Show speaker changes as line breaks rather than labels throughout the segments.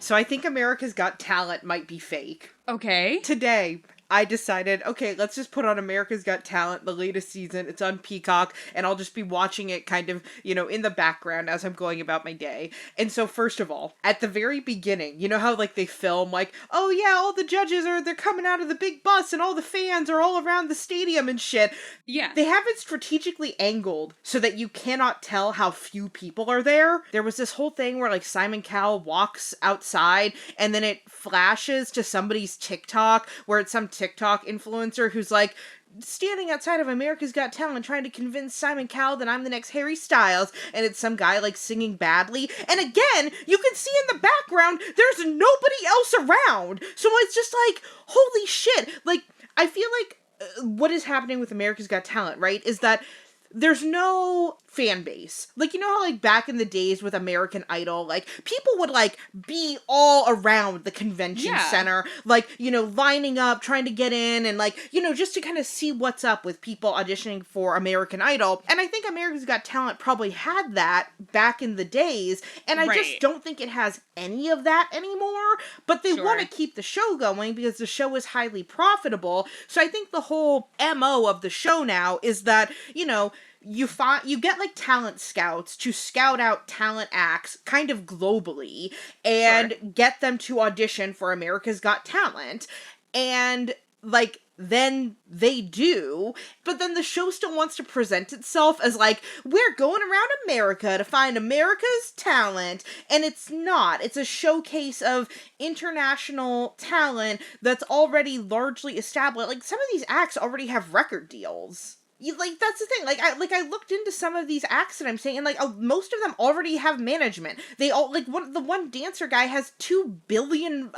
So I think America's Got Talent might be fake.
Okay.
Today, I decided, okay, let's just put on America's Got Talent, the latest season. It's on Peacock, and I'll just be watching it kind of, in the background as I'm going about my day. And so, first of all, at the very beginning, you know how, like, they film, like, oh yeah, all the judges they're coming out of the big bus, and all the fans are all around the stadium and shit.
Yeah.
They have it strategically angled so that you cannot tell how few people are there. There was this whole thing where, like, Simon Cowell walks outside, and then it flashes to somebody's TikTok, where it's some TikTok influencer who's like standing outside of America's Got Talent trying to convince Simon Cowell that I'm the next Harry Styles, and it's some guy like singing badly, and again you can see in the background there's nobody else around, so it's just like, holy shit. Like, I feel like what is happening with America's Got Talent, right, is that there's no fan base. Like, you know how, like, back in the days with American Idol, like, people would, like, be all around the convention center, like, lining up, trying to get in, and, like, just to kind of see what's up with people auditioning for American Idol. And I think America's Got Talent probably had that back in the days, and I just don't think it has any of that anymore, but they want to keep the show going because the show is highly profitable. So I think the whole MO of the show now is that, you get like talent scouts to scout out talent acts kind of globally and get them to audition for America's Got Talent. And like, then they do, but then the show still wants to present itself as like, we're going around America to find America's talent, and it's not. It's a showcase of international talent that's already largely established. Like, some of these acts already have record deals. That's the thing. I looked into some of these acts that I'm saying, and like, most of them already have management. They all, like, the one dancer guy has 2 billion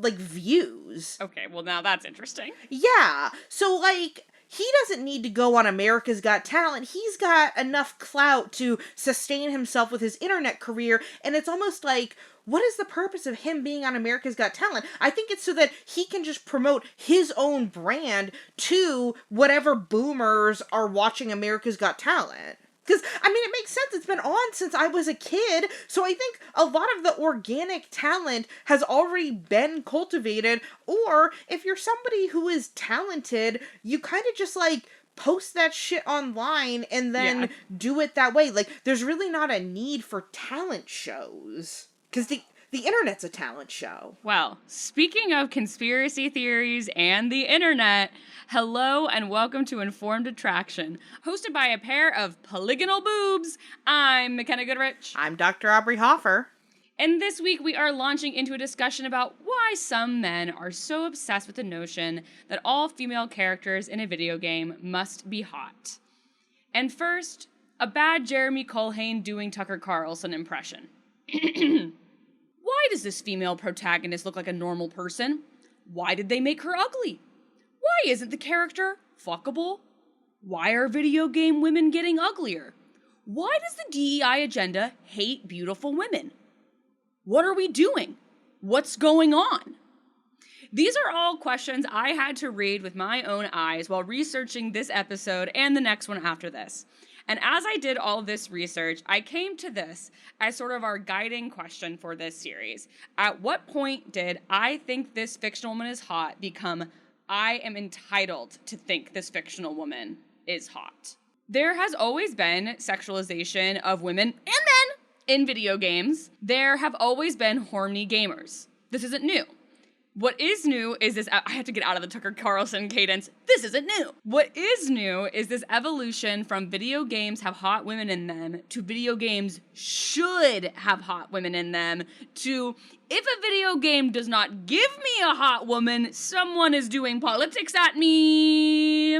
views.
Okay, well now that's interesting.
Yeah. So like, he doesn't need to go on America's Got Talent. He's got enough clout to sustain himself with his internet career, and it's almost like, what is the purpose of him being on America's Got Talent? I think it's so that he can just promote his own brand to whatever boomers are watching America's Got Talent. Because, I mean, it makes sense. It's been on since I was a kid. So I think a lot of the organic talent has already been cultivated. Or if you're somebody who is talented, you kind of just like post that shit online and then do it that way. Like, there's really not a need for talent shows. Because the internet's a talent show.
Well, speaking of conspiracy theories and the internet, hello and welcome to Informed Attraction, hosted by a pair of polygonal boobs. I'm Mackenna Goodrich.
I'm Dr. Aubrey Hoffer.
And this week we are launching into a discussion about why some men are so obsessed with the notion that all female characters in a video game must be hot. And first, a bad Jeremy Culhane doing Tucker Carlson impression. Why does this female protagonist look like a normal person? Why did they make her ugly? Why isn't the character fuckable? Why are video game women getting uglier? Why does the DEI agenda hate beautiful women? What are we doing? What's going on? These are all questions I had to read with my own eyes while researching this episode and the next one after this. And as I did all this research, I came to this as sort of our guiding question for this series. At what point did I think this fictional woman is hot become I am entitled to think this fictional woman is hot? There has always been sexualization of women and men in video games. There have always been horny gamers. This isn't new. What is new is this, I have to get out of the Tucker Carlson cadence, this isn't new. What is new is this evolution from video games have hot women in them to video games should have hot women in them to if a video game does not give me a hot woman, someone is doing politics at me.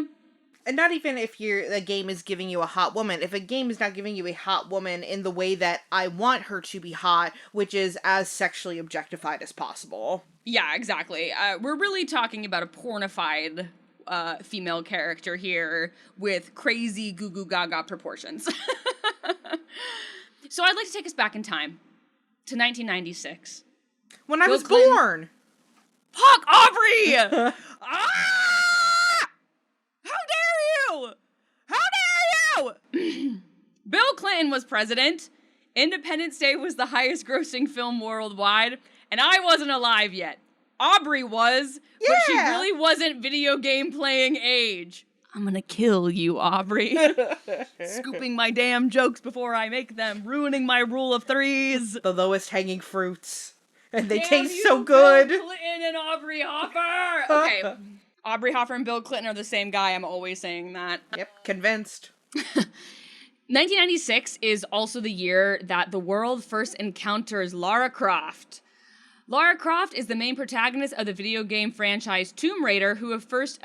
And not even if the game is giving you a hot woman. If a game is not giving you a hot woman in the way that I want her to be hot, which is as sexually objectified as possible.
Yeah, exactly. We're really talking about a pornified female character here with crazy goo goo gaga proportions. So I'd like to take us back in time to 1996.
When I was born!
Fuck, Aubrey! Ah! How dare you? Bill Clinton was president. Independence Day was the highest grossing film worldwide. And I wasn't alive yet. Aubrey was, but she
Yeah.
really wasn't video game playing age. I'm gonna kill you, Aubrey. Scooping my damn jokes before I make them, ruining my rule of threes.
The lowest hanging fruits. And they
Damn
taste
you,
so good.
Bill Clinton and Aubrey Hoffer. Okay, Aubrey Hoffer and Bill Clinton are the same guy. I'm always saying that.
Yep, convinced.
1996 is also the year that the world first encounters Lara Croft. Lara Croft is the main protagonist of the video game franchise Tomb Raider, who first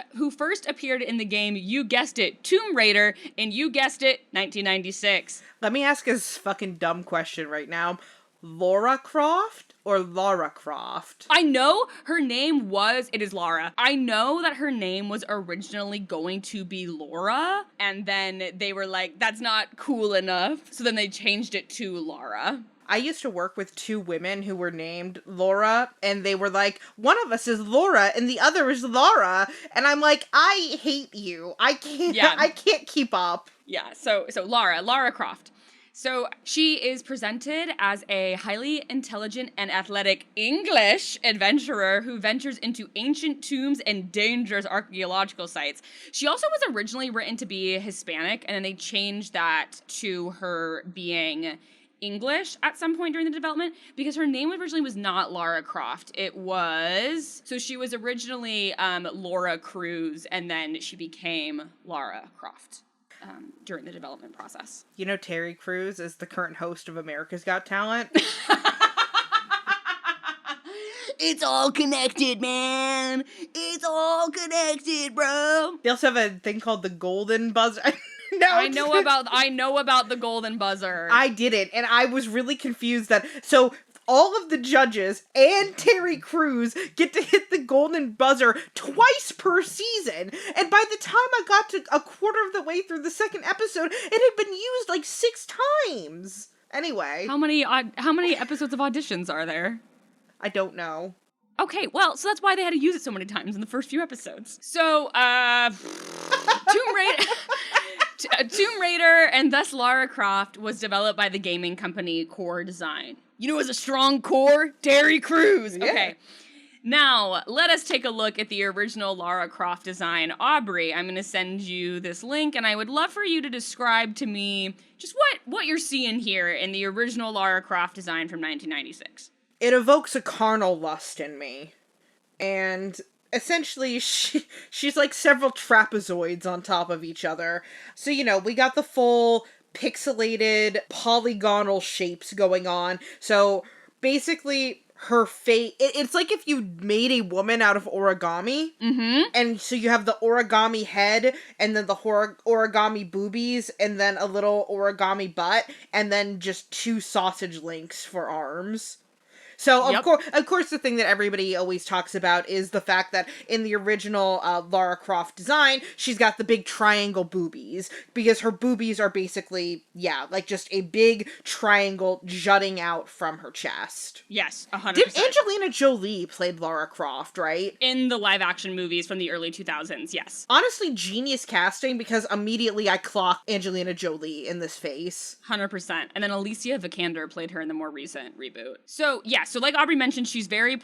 appeared in the game, you guessed it, Tomb Raider, in, you guessed it, 1996.
Let me ask a fucking dumb question right now. Lara Croft or Lara Croft?
I know her name it is Lara. I know that her name was originally going to be Laura, and then they were like, that's not cool enough, so then they changed it to Lara.
I used to work with two women who were named Laura, and they were like, one of us is Laura and the other is Lara, and I'm like, I hate you. I can't keep up.
Yeah, so Lara Croft. So she is presented as a highly intelligent and athletic English adventurer who ventures into ancient tombs and dangerous archaeological sites. She also was originally written to be Hispanic, and then they changed that to her being English at some point during the development, because her name originally was not Lara Croft. She was originally Laura Cruz, and then she became Lara Croft during the development process.
You know, Terry Crews is the current host of America's Got Talent.
It's all connected, man. It's all connected, bro.
They also have a thing called the Golden Buzzer. No,
I know about the golden buzzer.
I didn't, and I was really confused so all of the judges and Terry Crews get to hit the golden buzzer twice per season, and by the time I got to a quarter of the way through the second episode, it had been used like 6 times. Anyway.
How many episodes of auditions are there?
I don't know.
Okay, well, so that's why they had to use it so many times in the first few episodes. So, Tomb Raider, and thus Lara Croft, was developed by the gaming company Core Design. You know who has a strong core? Terry Crews.
Yeah.
Okay. Now, let us take a look at the original Lara Croft design. Aubrey, I'm going to send you this link, and I would love for you to describe to me just what you're seeing here in the original Lara Croft design from 1996.
It evokes a carnal lust in me. And essentially, she's like several trapezoids on top of each other. So, we got the full pixelated polygonal shapes going on. So, basically, her face, it's like if you made a woman out of origami.
Mm-hmm.
And so you have the origami head, and then the origami boobies, and then a little origami butt, and then just 2 sausage links for arms. So, of course, the thing that everybody always talks about is the fact that in the original Lara Croft design, she's got the big triangle boobies, because her boobies are basically, like just a big triangle jutting out from her chest.
Yes, 100%.
Did Angelina Jolie played Lara Croft, right?
In the live-action movies from the early 2000s, yes.
Honestly, genius casting, because immediately I clocked Angelina Jolie in this face.
100%. And then Alicia Vikander played her in the more recent reboot. So, so like Aubrey mentioned, she's very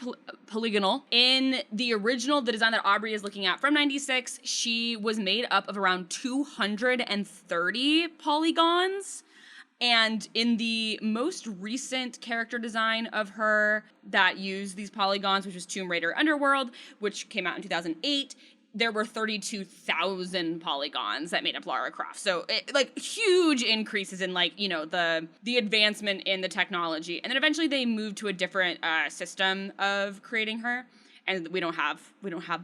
polygonal. In the original, the design that Aubrey is looking at from 96, she was made up of around 230 polygons. And in the most recent character design of her that used these polygons, which was Tomb Raider Underworld, which came out in 2008, there were 32,000 polygons that made up Lara Croft. So, huge increases in, the advancement in the technology. And then eventually they moved to a different system of creating her. And we don't have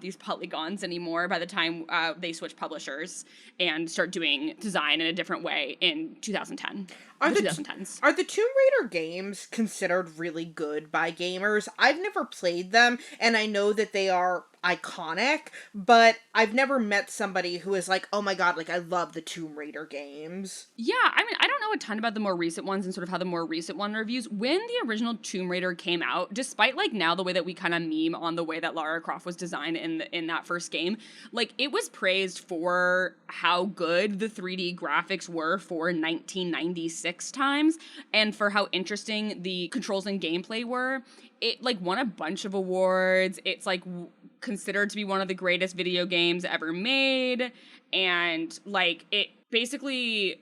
these polygons anymore by the time they switch publishers and start doing design in a different way in 2010.
Are the
2010s.
Are the Tomb Raider games considered really good by gamers? I've never played them, and I know that they are iconic, but I've never met somebody who is like, oh my god, like I love the Tomb Raider games.
Yeah, I mean, I don't know a ton about the more recent ones and sort of how the more recent one reviews. When the original Tomb Raider came out, despite like now the way that we kind of meme on the way that Lara Croft was designed in that first game, like it was praised for how good the 3D graphics were for 1996 times and for how interesting the controls and gameplay were. It like won a bunch of awards. It's like considered to be one of the greatest video games ever made, and like it basically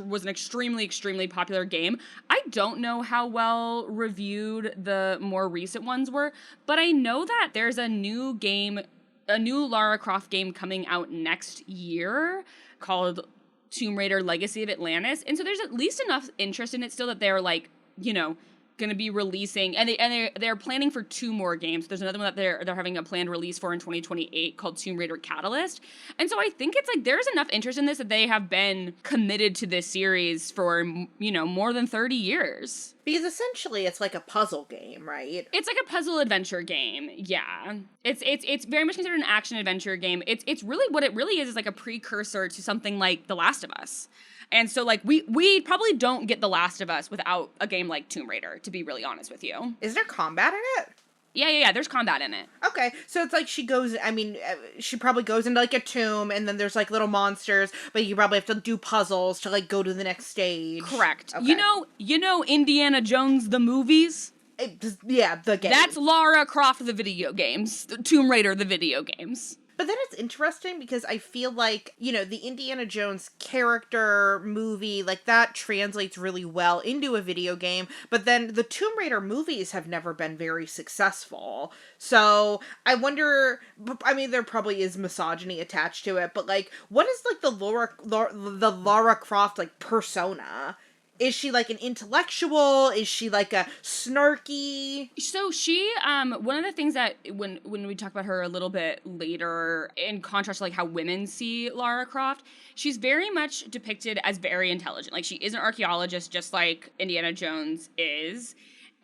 was an extremely popular game. I don't know how well reviewed the more recent ones were, but I know that there's a new Lara Croft game coming out next year called Tomb Raider Legacy of Atlantis, and so there's at least enough interest in it still that they're like, you know, going to be releasing, and they're planning for 2 more games. There's another one that they're having a planned release for in 2028 called Tomb Raider Catalyst. And so I think it's like there's enough interest in this that they have been committed to this series for, you know, more than 30 years.
Because essentially it's like a puzzle game, right?
It's like a puzzle adventure game. Yeah. It's very much considered an action adventure game. It's really what it really is like a precursor to something like The Last of Us. And so, like, we probably don't get The Last of Us without a game like Tomb Raider, to be really honest with you.
Is there combat in it?
Yeah, there's combat in it.
Okay, so it's like she probably goes into, like, a tomb, and then there's, like, little monsters, but you probably have to do puzzles to, like, go to the next stage.
Correct.
Okay.
You know Indiana Jones, the movies?
The game.
That's Lara Croft, the video games. Tomb Raider, the video games.
But then it's interesting because I feel like, you know, the Indiana Jones character movie, like that translates really well into a video game, but then the Tomb Raider movies have never been very successful. So I wonder, I mean, there probably is misogyny attached to it, but like, what is like the Lara Croft like persona? Is she like an intellectual? Is she like a snarky?
So she, one of the things that when we talk about her a little bit later, in contrast to like how women see Lara Croft, she's very much depicted as very intelligent. Like she is an archaeologist, just like Indiana Jones is.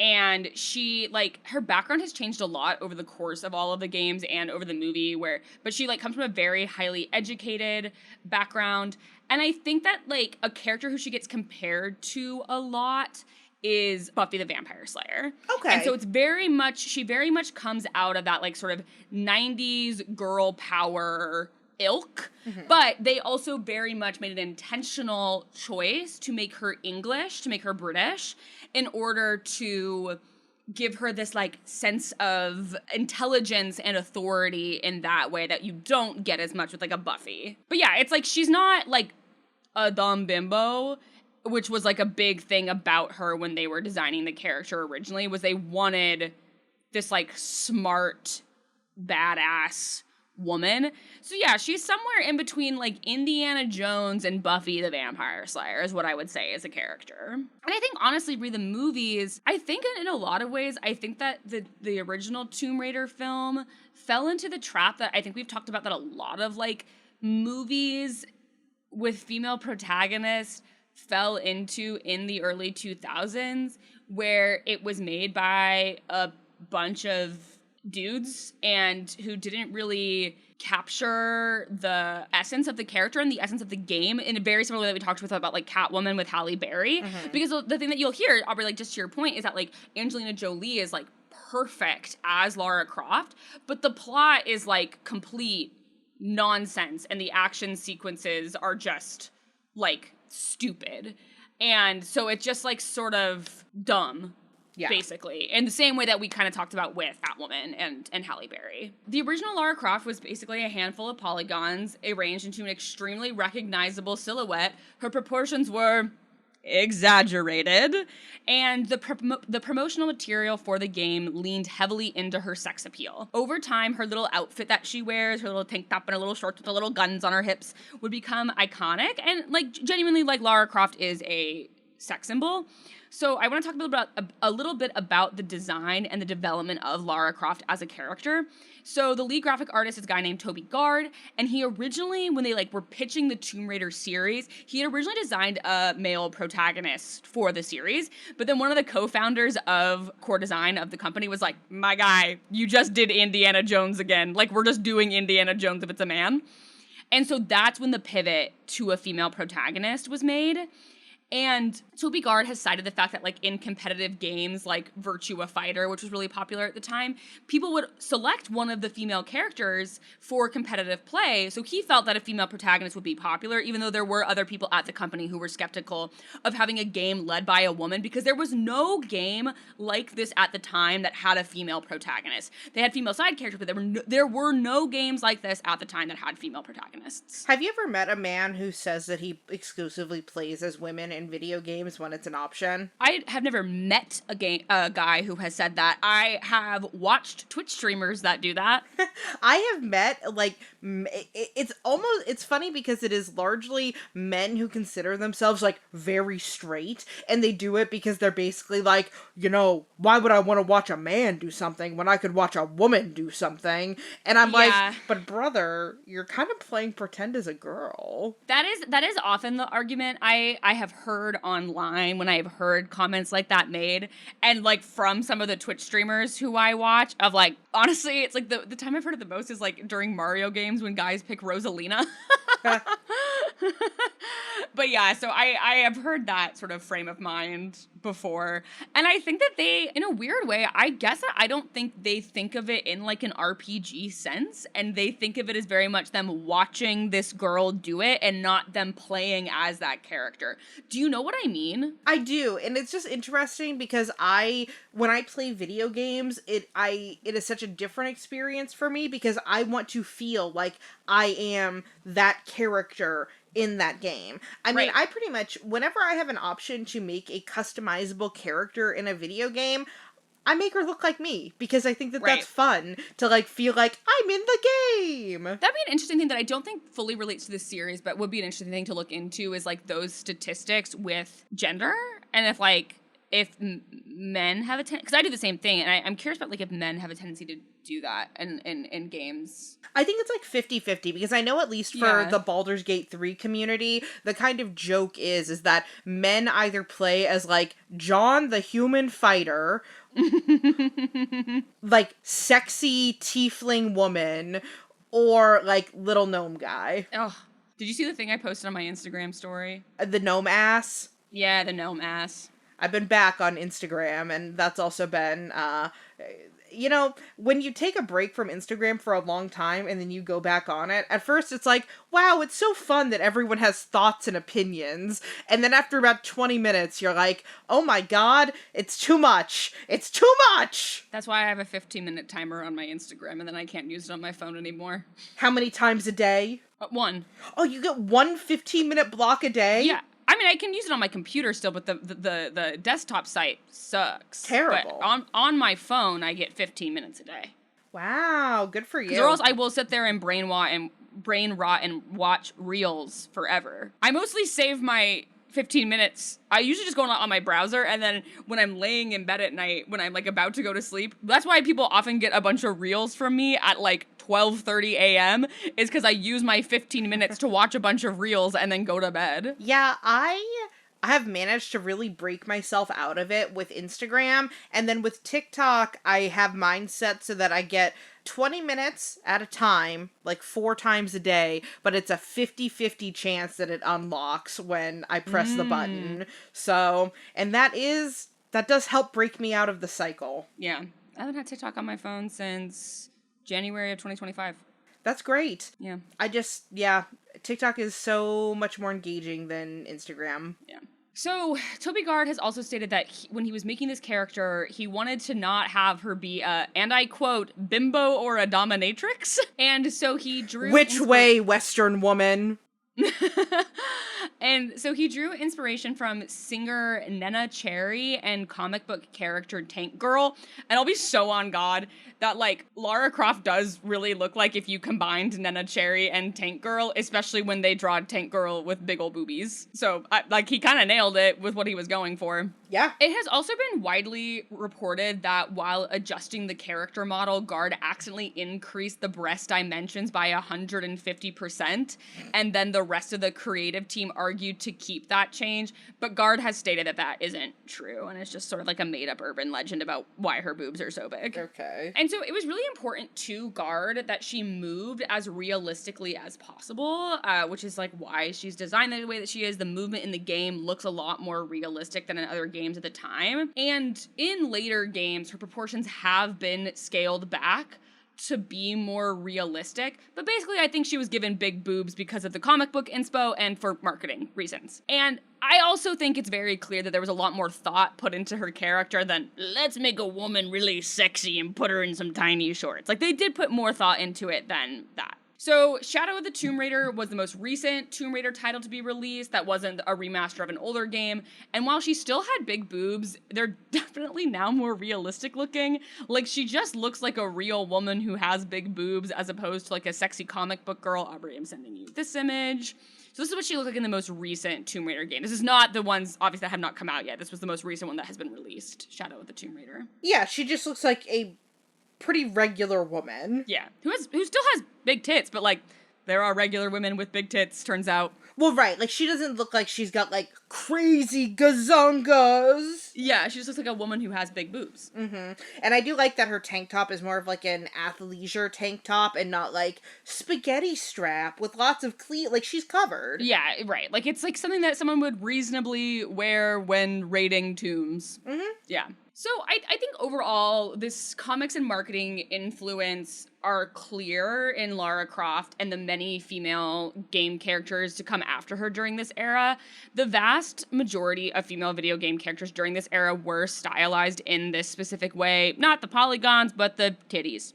And she, like, her background has changed a lot over the course of all of the games and over the movie, but she, like, comes from a very highly educated background. And I think that, like, a character who she gets compared to a lot is Buffy the Vampire Slayer.
Okay.
And so she very much comes out of that, like, sort of 90s girl power ilk, but they also very much made an intentional choice to make her English, to make her British, in order to give her this like sense of intelligence and authority in that way that you don't get as much with like a Buffy. But yeah, it's like she's not like a dumb bimbo, which was like a big thing about her when they were designing the character originally, was they wanted this like smart, badass woman. So yeah, she's somewhere in between like Indiana Jones and Buffy the Vampire Slayer is what I would say as a character. And I think honestly, read the movies, I think in a lot of ways, I think that the original Tomb Raider film fell into the trap that I think we've talked about, that a lot of like movies with female protagonists fell into in the early 2000s, where it was made by a bunch of dudes and who didn't really capture the essence of the character and the essence of the game in a very similar way that we talked about like Catwoman with Halle Berry. Because the thing that you'll hear, Aubrey, like just to your point, is that like Angelina Jolie is like perfect as Lara Croft, but the plot is like complete nonsense and the action sequences are just like stupid. And so it's just like sort of dumb. Yeah. Basically, in the same way that we kind of talked about with Catwoman and Halle Berry. The original Lara Croft was basically a handful of polygons arranged into an extremely recognizable silhouette. Her proportions were exaggerated, and the promotional material for the game leaned heavily into her sex appeal. Over time, her little outfit that she wears, her little tank top and her little shorts with the little guns on her hips, would become iconic, and like genuinely, like Lara Croft is a sex symbol. So I want to talk a little bit about the design and the development of Lara Croft as a character. So the lead graphic artist is a guy named Toby Gard, and he originally, when they were pitching the Tomb Raider series, he had originally designed a male protagonist for the series, but then one of the co-founders of core design of the company was like, my guy, you just did Indiana Jones again. We're just doing Indiana Jones if it's a man. And so that's when the pivot to a female protagonist was made. And Toby Gard has cited the fact that, in competitive games like Virtua Fighter, which was really popular at the time, people would select one of the female characters for competitive play. So he felt that a female protagonist would be popular, even though there were other people at the company who were skeptical of having a game led by a woman, because there was no game like this at the time that had a female protagonist. They had female side characters, but there were no games like this at the time that had female protagonists.
Have you ever met a man who says that he exclusively plays as women in video games when it's an option?
I have never met a guy who has said that. I have watched Twitch streamers that do that.
I have met, it's funny because it is largely men who consider themselves, very straight, and they do it because they're basically why would I want to watch a man do something when I could watch a woman do something? And I'm but brother, you're kind of playing pretend as a girl.
That is often the argument I have heard online when I have heard comments like that made, and from some of the Twitch streamers who I watch, of honestly, it's the time I've heard it the most is during Mario games when guys pick Rosalina. But yeah, so I have heard that sort of frame of mind before. And I think that they, in a weird way, I guess that I don't think they think of it in an RPG sense. And they think of it as very much them watching this girl do it and not them playing as that character. Do you know what I mean?
I do. And it's just interesting because when I play video games, it is such a different experience for me because I want to feel like I am that character in that game. I mean, I pretty much, whenever I have an option to make a customizable character in a video game, I make her look like me because I think that that's fun to feel like I'm in the game.
That'd be an interesting thing that I don't think fully relates to this series, but would be an interesting thing to look into is those statistics with gender, and if men have a tendency, because I do the same thing, and I'm curious about if men have a tendency to do that in games.
I think it's 50-50 because I know at least for the Baldur's Gate 3 community, the kind of joke is that men either play as John the human fighter, sexy tiefling woman, or little gnome guy.
Oh, did you see the thing I posted on my Instagram story?
The gnome ass?
Yeah, the gnome ass.
I've been back on Instagram, and that's also been, when you take a break from Instagram for a long time and then you go back on it, at first it's wow, it's so fun that everyone has thoughts and opinions. And then after about 20 minutes, you're oh my god, it's too much. It's too much!
That's why I have a 15-minute timer on my Instagram, and then I can't use it on my phone anymore.
How many times a day?
One.
Oh, you get one 15-minute block a day?
Yeah. I mean, I can use it on my computer still, but the desktop site sucks.
Terrible.
But on my phone, I get 15 minutes a day.
Wow, good for you.
Or else I will sit there and brain rot and watch reels forever. I mostly save my 15 minutes. I usually just go on my browser, and then when I'm laying in bed at night, when I'm about to go to sleep, that's why people often get a bunch of reels from me at 12:30 a.m. is because I use my 15 minutes to watch a bunch of reels and then go to bed.
Yeah, I have managed to really break myself out of it with Instagram, and then with TikTok, I have mine set so that I get 20 minutes at a time, 4 times a day, but it's a 50-50 chance that it unlocks when I press the button. So, and that does help break me out of the cycle.
Yeah. I haven't had TikTok on my phone since January of 2025.
That's great.
Yeah.
TikTok is so much more engaging than Instagram.
Yeah. So, Toby Gard has also stated that when he was making this character, he wanted to not have her be a, and I quote, bimbo or a dominatrix. And so he drew...
Which way, Western woman?
And so he drew inspiration from singer Nenna Cherry and comic book character Tank Girl. And I'll be so on God that, like, Lara Croft does really look like if you combined Nenna Cherry and Tank Girl, especially when they draw Tank Girl with big ol' boobies. So, he kind of nailed it with what he was going for.
Yeah.
It has also been widely reported that while adjusting the character model, Guard accidentally increased the breast dimensions by 150%, and then the rest of the creative team argued to keep that change, but Guard has stated that that isn't true, and it's just sort of like a made-up urban legend about why her boobs are so big.
Okay.
And so it was really important to Guard that she moved as realistically as possible, which is like why she's designed the way that she is. The movement in the game looks a lot more realistic than in other games at the time. And in later games, her proportions have been scaled back to be more realistic. But basically, I think she was given big boobs because of the comic book inspo and for marketing reasons. And I also think it's very clear that there was a lot more thought put into her character than, let's make a woman really sexy and put her in some tiny shorts. Like, they did put more thought into it than that. So, Shadow of the Tomb Raider was the most recent Tomb Raider title to be released that wasn't a remaster of an older game, and while she still had big boobs, they're definitely now more realistic looking. Like, she just looks like a real woman who has big boobs as opposed to like a sexy comic book girl. Aubrey, I'm sending you this image. So this is what she looked like in the most recent Tomb Raider game. This is not the ones, obviously, that have not come out yet. This was the most recent one that has been released, Shadow of the Tomb Raider.
Yeah, she just looks like a pretty regular woman.
Yeah, who still has big tits, but like there are regular women with big tits, turns out.
Well, right, like she doesn't look like she's got like crazy gazongas.
Yeah, she just looks like a woman who has big boobs.
Mm-hmm. And I do like that her tank top is more of like an athleisure tank top and not like spaghetti strap with lots of like she's covered.
Yeah, right. Like it's like something that someone would reasonably wear when raiding tombs.
Mm-hmm.
Yeah. So I think overall, this comics and marketing influence are clear in Lara Croft and the many female game characters to come after her during this era. The vast majority of female video game characters during this era were stylized in this specific way. Not the polygons, but the titties.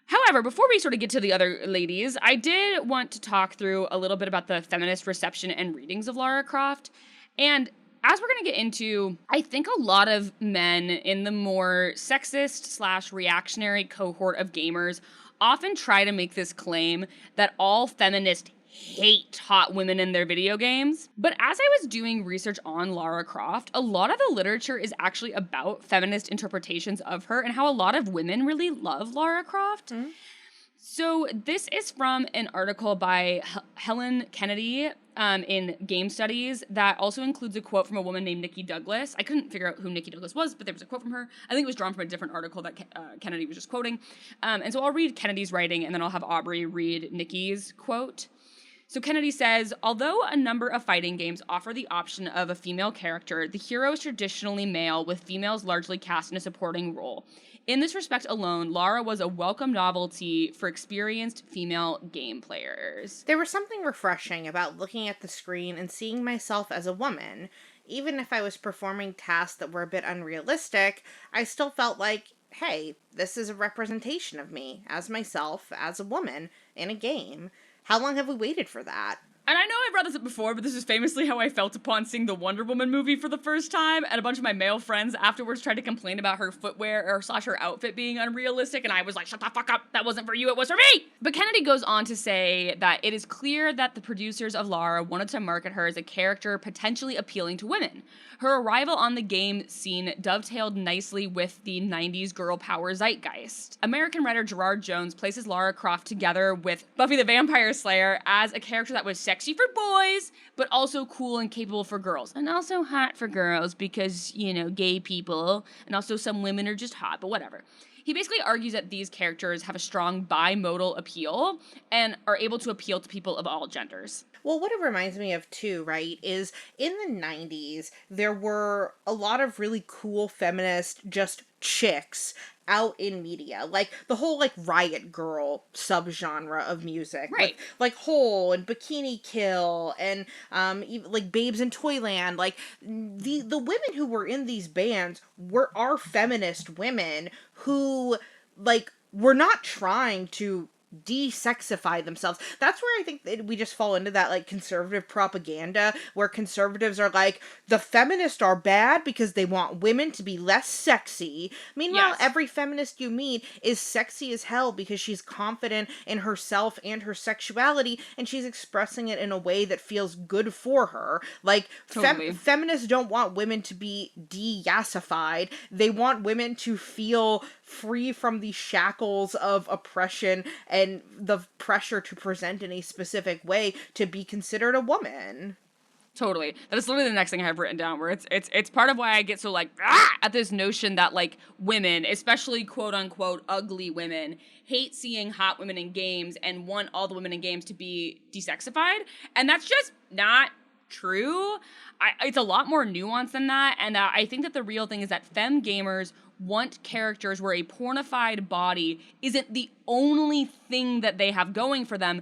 However, before we sort of get to the other ladies, I did want to talk through a little bit about the feminist reception and readings of Lara Croft. And as we're going to get into, I think a lot of men in the more sexist/reactionary cohort of gamers often try to make this claim that all feminists hate hot women in their video games. But as I was doing research on Lara Croft, a lot of the literature is actually about feminist interpretations of her and how a lot of women really love Lara Croft. Mm-hmm. So this is from an article by Helen Kennedy in Game Studies that also includes a quote from a woman named Nikki Douglas. I couldn't figure out who Nikki Douglas was, but there was a quote from her. I think it was drawn from a different article that Kennedy was just quoting. And so I'll read Kennedy's writing, and then I'll have Aubrey read Nikki's quote. So Kennedy says, although a number of fighting games offer the option of a female character, the hero is traditionally male, with females largely cast in a supporting role. In this respect alone, Lara was a welcome novelty for experienced female game players.
There was something refreshing about looking at the screen and seeing myself as a woman. Even if I was performing tasks that were a bit unrealistic, I still felt like, hey, this is a representation of me, as myself, as a woman, in a game. How long have we waited for that?
And I know I brought this up before, but this is famously how I felt upon seeing the Wonder Woman movie for the first time, and a bunch of my male friends afterwards tried to complain about her footwear or / her outfit being unrealistic, and I was like, shut the fuck up, that wasn't for you, it was for me! But Kennedy goes on to say that it is clear that the producers of Lara wanted to market her as a character potentially appealing to women. Her arrival on the game scene dovetailed nicely with the 90s girl power zeitgeist. American writer Gerard Jones places Lara Croft together with Buffy the Vampire Slayer as a character that was sexy for boys, but also cool and capable for girls. And also hot for girls because, you know, gay people, and also some women are just hot, but whatever. He basically argues that these characters have a strong bimodal appeal and are able to appeal to people of all genders.
Well, what it reminds me of, too, right, is in the 90s, there were a lot of really cool feminist just chicks out in media. Like, the whole, like, Riot Girl subgenre of music.
Right.
With, like, Hole and Bikini Kill and, even, like, Babes in Toyland. Like, the women who were in these bands are feminist women who, like, were not trying to de-sexify themselves. That's where I think that we just fall into that, like, conservative propaganda, where conservatives are like, the feminists are bad because they want women to be less sexy. Meanwhile,
Yes.
every feminist you meet is sexy as hell because she's confident in herself and her sexuality, and she's expressing it in a way that feels good for her. Like,
Totally.
feminists don't want women to be de-yassified. They want women to feel free from the shackles of oppression and the pressure to present in a specific way to be considered a woman.
Totally. That is literally the next thing I have written down, where it's part of why I get so like at this notion that like women, especially quote unquote ugly women, hate seeing hot women in games and want all the women in games to be desexified, and that's just not true. It's a lot more nuanced than that, and I think that the real thing is that femme gamers want characters where a pornified body isn't the only thing that they have going for them,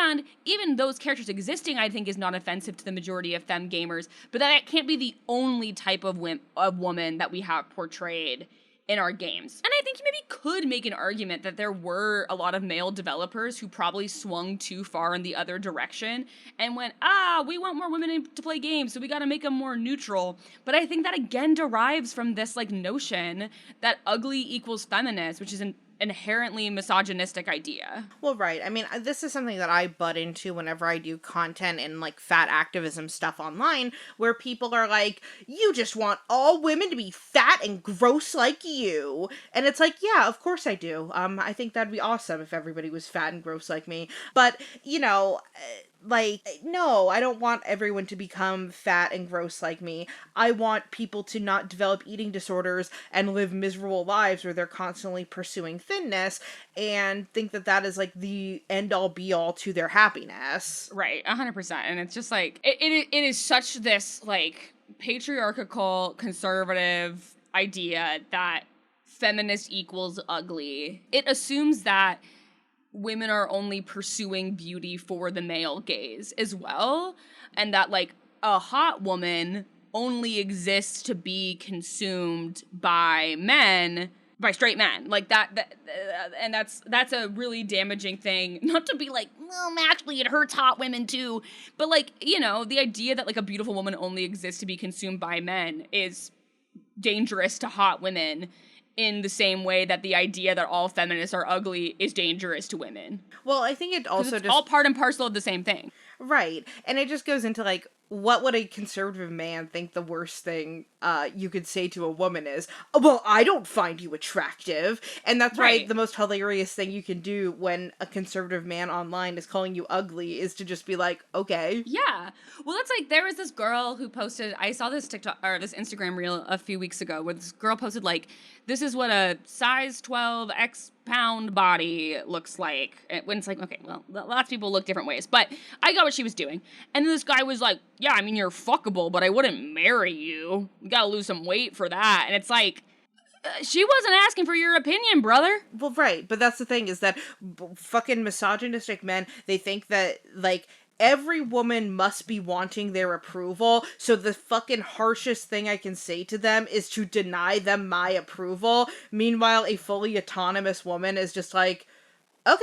and even those characters existing, I think, is not offensive to the majority of femme gamers, but that it can't be the only type of woman that we have portrayed in our games. And I think you maybe could make an argument that there were a lot of male developers who probably swung too far in the other direction and went, we want more women to play games, so we gotta make them more neutral. But I think that again derives from this like notion that ugly equals feminist, which is an inherently misogynistic idea.
Well, right. I mean, this is something that I butt into whenever I do content and like fat activism stuff online, where people are like, you just want all women to be fat and gross like you. And it's like, yeah, of course I do. I think that'd be awesome if everybody was fat and gross like me. But, you know, like, no, I don't want everyone to become fat and gross like me. I want people to not develop eating disorders and live miserable lives where they're constantly pursuing thinness and think that that is like the end all be all to their happiness.
Right, 100%. And it's just like, it is such this like patriarchal conservative idea that feminist equals ugly. It assumes that women are only pursuing beauty for the male gaze as well, and that like a hot woman only exists to be consumed by men, by straight men, like that and that's a really damaging thing. Not to be like, well, actually it hurts hot women too, but like, you know, the idea that like a beautiful woman only exists to be consumed by men is dangerous to hot women, in the same way that the idea that all feminists are ugly is dangerous to women.
Well, I think it also
it's
just
all part and parcel of the same thing.
Right. And it just goes into like, what would a conservative man think the worst thing you could say to a woman is? Oh, well, I don't find you attractive. And that's
Right.
why the most hilarious thing you can do when a conservative man online is calling you ugly is to just be like, okay.
Yeah. Well, it's like there was this girl who posted, I saw this TikTok or this Instagram reel a few weeks ago where this girl posted like, this is what a size 12 X pound body looks like. When it's like, okay, well, lots of people look different ways, but I got what she was doing. And then this guy was like, yeah, I mean, you're fuckable, but I wouldn't marry you. You gotta lose some weight for that. And it's like, she wasn't asking for your opinion, brother.
Well, right. But that's the thing is that fucking misogynistic men, they think that, like, every woman must be wanting their approval, so the fucking harshest thing I can say to them is to deny them my approval. Meanwhile, a fully autonomous woman is just like, okay.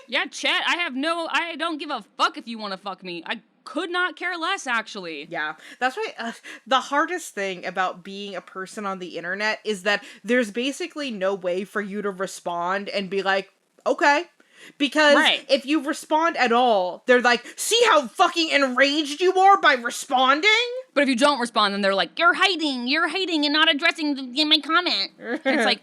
Yeah, Chet, I don't give a fuck if you want to fuck me. I could not care less, actually.
Yeah, that's why the hardest thing about being a person on the internet is that there's basically no way for you to respond and be like, okay. Because if you respond at all, they're like, see how fucking enraged you are by responding?
But if you don't respond, then they're like, you're hiding and not addressing my comment. It's like,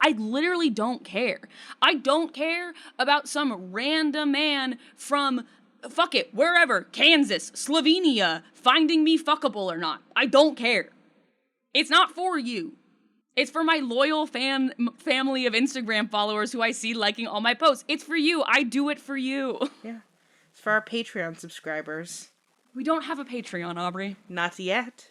I literally don't care. I don't care about some random man from, fuck it, wherever, Kansas, Slovenia, finding me fuckable or not. I don't care. It's not for you. It's for my loyal family of Instagram followers who I see liking all my posts. It's for you. I do it for you.
Yeah. It's for our Patreon subscribers.
We don't have a Patreon, Aubrey.
Not yet.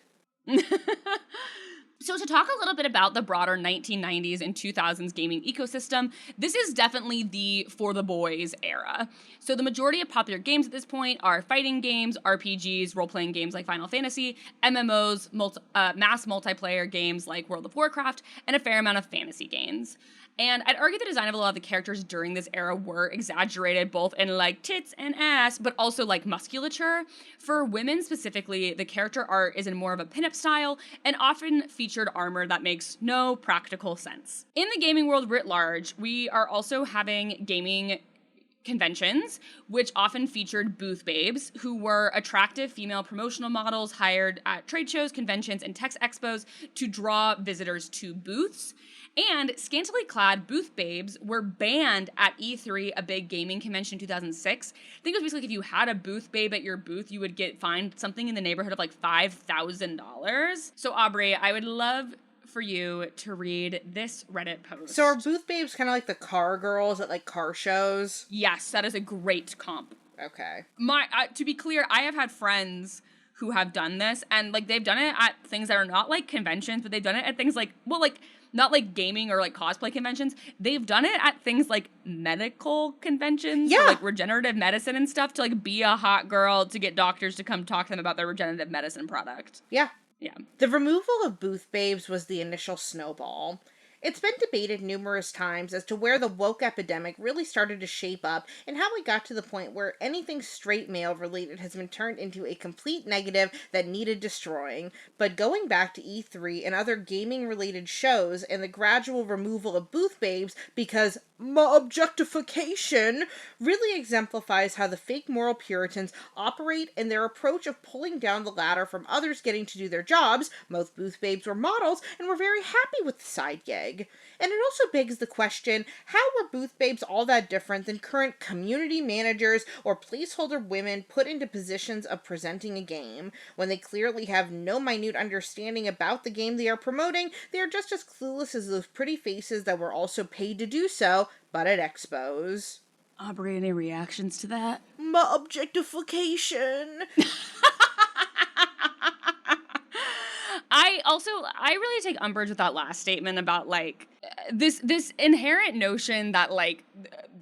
So to talk a little bit about the broader 1990s and 2000s gaming ecosystem, this is definitely the for the boys era. So the majority of popular games at this point are fighting games, RPGs, role-playing games like Final Fantasy, MMOs, mass multiplayer games like World of Warcraft, and a fair amount of fantasy games. And I'd argue the design of a lot of the characters during this era were exaggerated, both in like tits and ass, but also like musculature. For women specifically, the character art is in more of a pinup style and often featured armor that makes no practical sense. In the gaming world writ large, we are also having gaming conventions, which often featured booth babes, who were attractive female promotional models hired at trade shows, conventions, and tech expos to draw visitors to booths. And scantily clad booth babes were banned at E3, a big gaming convention in 2006. I think it was basically like if you had a booth babe at your booth, you would get fined something in the neighborhood of like $5,000. So Aubrey, I would love for you to read this Reddit post.
So are booth babes kind of like the car girls at like car shows?
Yes, that is a great comp.
Okay.
To be clear, I have had friends who have done this, and like they've done it at things that are not like conventions, but they've done it at things like, well, like not like gaming or like cosplay conventions. They've done it at things like medical conventions,
yeah,
for, like regenerative medicine and stuff, to like be a hot girl to get doctors to come talk to them about their regenerative medicine product.
Yeah.
Yeah.
The removal of booth babes was the initial snowball. It's been debated numerous times as to where the woke epidemic really started to shape up and how we got to the point where anything straight male related has been turned into a complete negative that needed destroying. But going back to E3 and other gaming related shows and the gradual removal of booth babes because objectification really exemplifies how the fake moral Puritans operate in their approach of pulling down the ladder from others getting to do their jobs. Most booth babes were models and were very happy with the side gig. And it also begs the question, how were booth babes all that different than current community managers or placeholder women put into positions of presenting a game? When they clearly have no minute understanding about the game they are promoting, they are just as clueless as those pretty faces that were also paid to do so, but at expos.
Aubrey, any reactions to that?
My objectification.
I really take umbrage with that last statement about like this inherent notion that like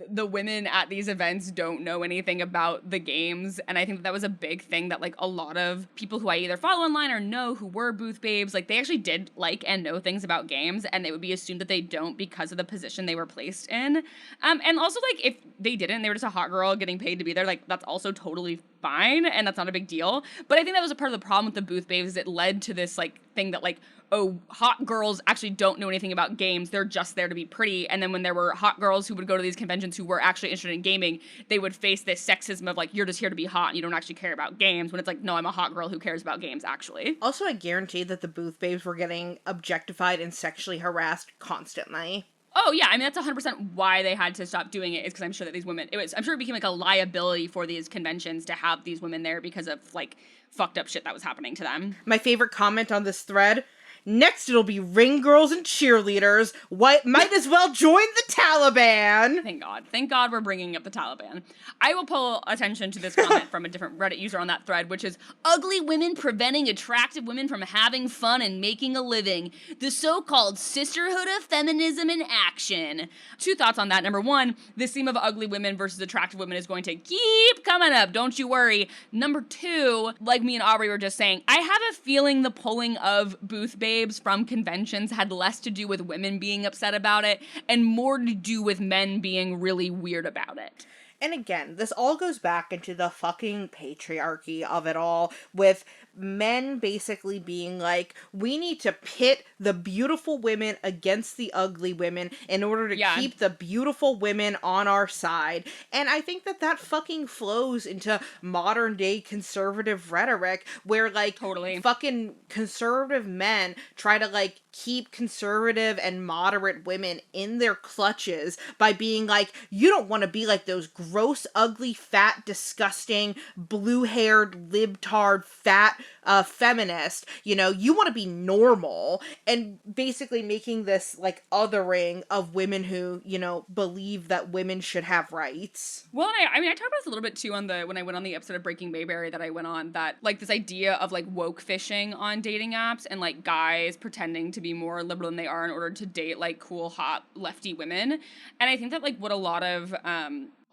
the women at these events don't know anything about the games. And I think that was a big thing that like a lot of people who I either follow online or know who were booth babes, like they actually did like and know things about games, and it would be assumed that they don't because of the position they were placed in. And also like if they didn't, they were just a hot girl getting paid to be there, like that's also totally fine and that's not a big deal. But I think that was a part of the problem with the booth babes, is it led to this like thing that like, oh, hot girls actually don't know anything about games. They're just there to be pretty. And then when there were hot girls who would go to these conventions who were actually interested in gaming, they would face this sexism of like, you're just here to be hot and you don't actually care about games. When it's like, no, I'm a hot girl who cares about games, actually.
Also, I guarantee that the booth babes were getting objectified and sexually harassed constantly.
Oh, yeah. I mean, that's 100% why they had to stop doing it, is because I'm sure that these women, I'm sure it became like a liability for these conventions to have these women there because of like fucked up shit that was happening to them.
My favorite comment on this thread: next it'll be ring girls and cheerleaders. Might as well join the Taliban.
Thank God. Thank God we're bringing up the Taliban. I will pull attention to this comment from a different Reddit user on that thread, which is, ugly women preventing attractive women from having fun and making a living. The so-called sisterhood of feminism in action. Two thoughts on that. Number one, this theme of ugly women versus attractive women is going to keep coming up. Don't you worry. Number two, like me and Aubrey were just saying, I have a feeling the pulling of booth babes from conventions had less to do with women being upset about it and more to do with men being really weird about it.
And again, this all goes back into the fucking patriarchy of it all, with men basically being like, we need to pit the beautiful women against the ugly women in order to keep the beautiful women on our side. And I think that that fucking flows into modern day conservative rhetoric, where like fucking conservative men try to like keep conservative and moderate women in their clutches by being like, you don't want to be like those gross, ugly, fat, disgusting, blue-haired, libtard, fat feminist. You know, you want to be normal, and basically making this like othering of women who, you know, believe that women should have rights.
Well, I mean, I talked about this a little bit too on when I went on the episode of Breaking Mayberry that I went on, that like this idea of like woke fishing on dating apps and like guys pretending to be more liberal than they are in order to date like cool, hot, lefty women. And I think that like what a lot of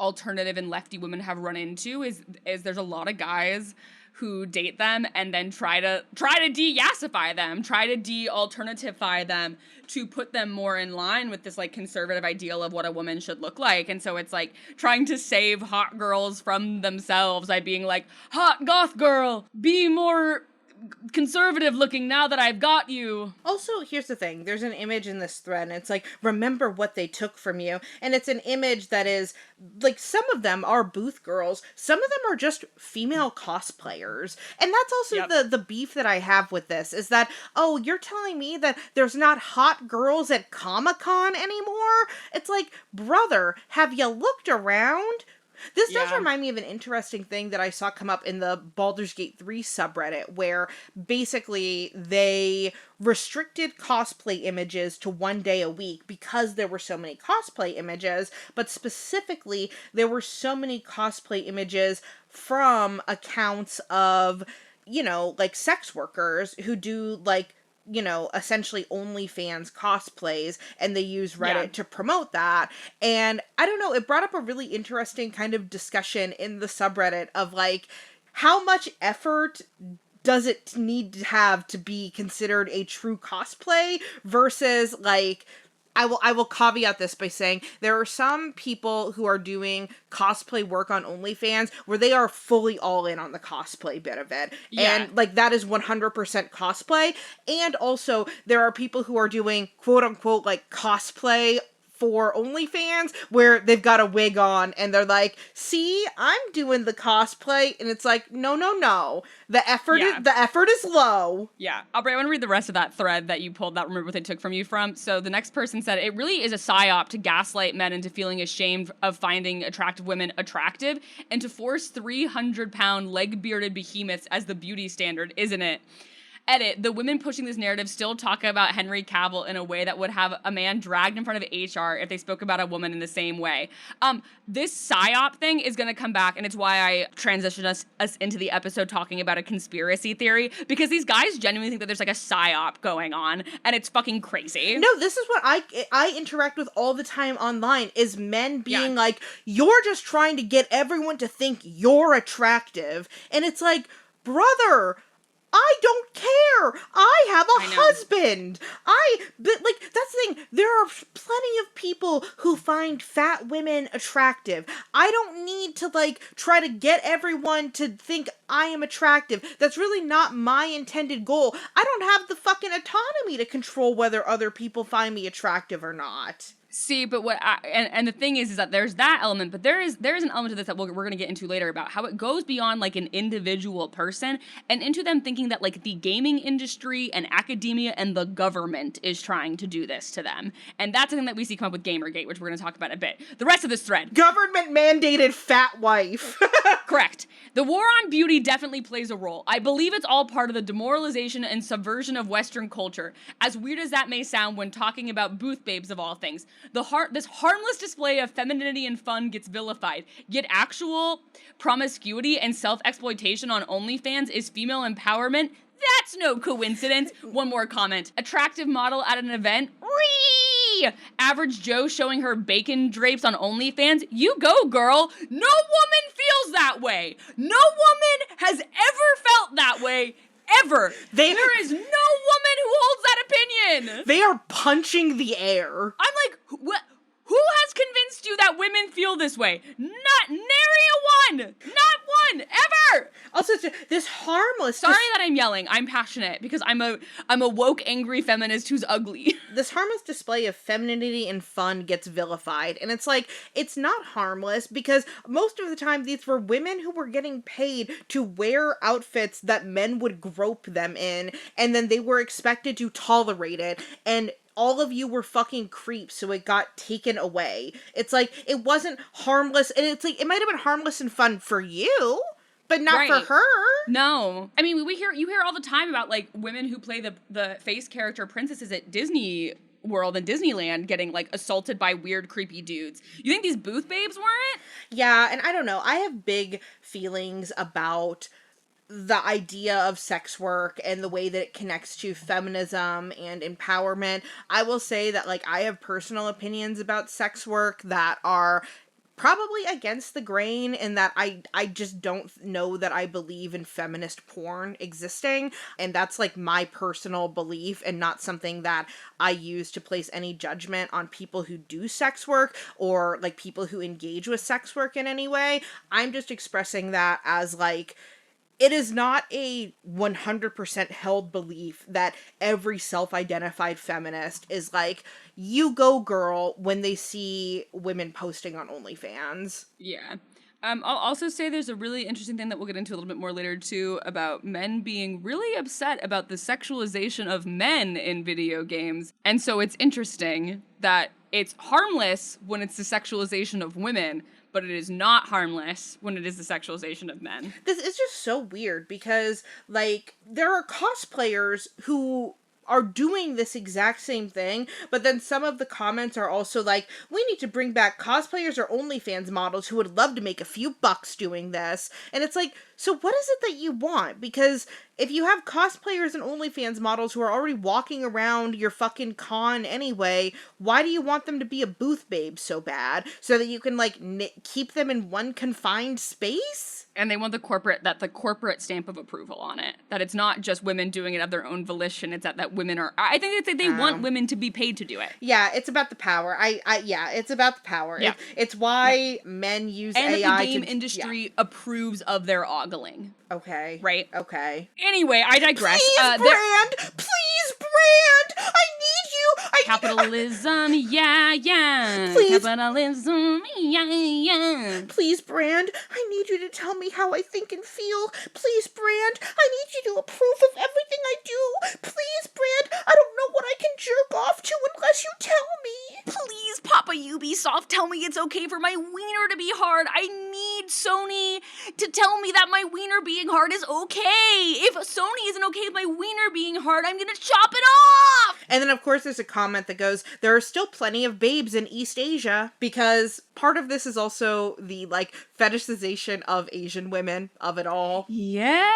alternative and lefty women have run into is there's a lot of guys who date them and then try to de-yassify them, try to de-alternatify them to put them more in line with this like conservative ideal of what a woman should look like. And so it's like trying to save hot girls from themselves by being like, hot goth girl, be more conservative looking now that I've got you.
Also, here's the thing. There's an image in this thread, and it's like, remember what they took from you. And it's an image that is, like, some of them are booth girls. Some of them are just female cosplayers. And that's also the beef that I have with this, is that, oh, you're telling me that there's not hot girls at Comic-Con anymore? It's like, brother, have you looked around? This does remind me of an interesting thing that I saw come up in the Baldur's Gate 3 subreddit, where basically they restricted cosplay images to 1 day a week because there were so many cosplay images, but specifically there were so many cosplay images from accounts of, you know, like sex workers who do like, you know, essentially OnlyFans cosplays, and they use Reddit to promote that. And I don't know, it brought up a really interesting kind of discussion in the subreddit of like, how much effort does it need to have to be considered a true cosplay versus like, I will caveat this by saying there are some people who are doing cosplay work on OnlyFans where they are fully all in on the cosplay bit of it. Yeah. And like that is 100% cosplay. And also there are people who are doing quote unquote like cosplay for OnlyFans where they've got a wig on and they're like, see, I'm doing the cosplay, and it's like, no. The effort is low.
Yeah. Aubrey, I want to read the rest of that thread that you pulled that remember what they took from you from. So the next person said, it really is a psyop to gaslight men into feeling ashamed of finding attractive women attractive and to force 300-pound leg-bearded behemoths as the beauty standard, isn't it? Edit, the women pushing this narrative still talk about Henry Cavill in a way that would have a man dragged in front of HR if they spoke about a woman in the same way. This psyop thing is going to come back, and it's why I transitioned us into the episode talking about a conspiracy theory, because these guys genuinely think that there's like a psyop going on, and it's fucking crazy.
No, this is what I interact with all the time online, is men being like, you're just trying to get everyone to think you're attractive, and it's like, brother, I don't care. I have a husband. But like, that's the thing. There are plenty of people who find fat women attractive. I don't need to like try to get everyone to think I am attractive. That's really not my intended goal. I don't have the fucking autonomy to control whether other people find me attractive or not.
See, but and the thing is that there's that element, but there is an element to this that we're going to get into later about how it goes beyond like an individual person and into them thinking that like the gaming industry and academia and the government is trying to do this to them. And that's the thing that we see come up with Gamergate, which we're going to talk about in a bit. The rest of this thread.
Government mandated fat wife.
Correct. The war on beauty definitely plays a role. I believe it's all part of the demoralization and subversion of Western culture. As weird as that may sound when talking about booth babes of all things. This harmless display of femininity and fun gets vilified, yet actual promiscuity and self-exploitation on OnlyFans is female empowerment? That's no coincidence. One more comment. Attractive model at an event? Ree! Average Joe showing her bacon drapes on OnlyFans? You go, girl. No woman feels that way. No woman has ever felt that way. Ever. There is no woman who holds that opinion.
They are punching the air.
I'm like, who has convinced you that women feel this way? Not nary a one. Not one. Ever.
Also, this harmless...
Sorry that I'm yelling. I'm passionate because I'm a woke, angry feminist who's ugly.
This harmless display of femininity and fun gets vilified. And it's like, it's not harmless because most of the time these were women who were getting paid to wear outfits that men would grope them in. And then they were expected to tolerate it. And all of you were fucking creeps, so it got taken away. It's like, it wasn't harmless. And it's like, it might have been harmless and fun for you, but not for her.
No. I mean, you hear all the time about, like, women who play the face character princesses at Disney World and Disneyland getting, like, assaulted by weird, creepy dudes. You think these booth babes weren't?
Yeah, and I don't know. I have big feelings about the idea of sex work and the way that it connects to feminism and empowerment. I will say that, like, I have personal opinions about sex work that are probably against the grain in that I just don't know that I believe in feminist porn existing, and that's like my personal belief and not something that I use to place any judgment on people who do sex work or like people who engage with sex work in any way. I'm just expressing that as like, it is not a 100% held belief that every self-identified feminist is like, you go girl, when they see women posting on OnlyFans.
Yeah. I'll also say there's a really interesting thing that we'll get into a little bit more later, too, about men being really upset about the sexualization of men in video games. And so it's interesting that it's harmless when it's the sexualization of women, but it is not harmless when it is the sexualization of men.
This is just so weird because, like, there are cosplayers who are doing this exact same thing, but then some of the comments are also like, we need to bring back cosplayers or OnlyFans models who would love to make a few bucks doing this. And it's like, so what is it that you want? Because if you have cosplayers and OnlyFans models who are already walking around your fucking con anyway, why do you want them to be a booth babe so bad? So that you can, like, keep them in one confined space?
And they want the corporate stamp of approval on it. That it's not just women doing it of their own volition. It's that women are, I think it's that they want women to be paid to do it.
Yeah, it's about the power. It's about the power.
Yeah.
It's why men use
and
AI
the game industry approves of their ogling.
Okay.
Right?
Okay.
Anyway, I digress.
Please, brand! Please, brand! I need you!
Capitalism, yeah.
Please.
Capitalism, yeah.
Please, brand, I need you to tell me how I think and feel. Please, brand, I need you to approve of everything I do. Please, brand, I don't know what I can jerk off to unless you tell me.
Please, Papa Ubisoft, tell me it's okay for my wiener to be hard. I need Sony to tell me that my wiener being hard is okay. If Sony isn't okay with my wiener being hard, I'm gonna chop it off!
And then, of course, there's a comment that goes, there are still plenty of babes in East Asia, because part of this is also the, like, fetishization of Asian women, of it all.
Yeah!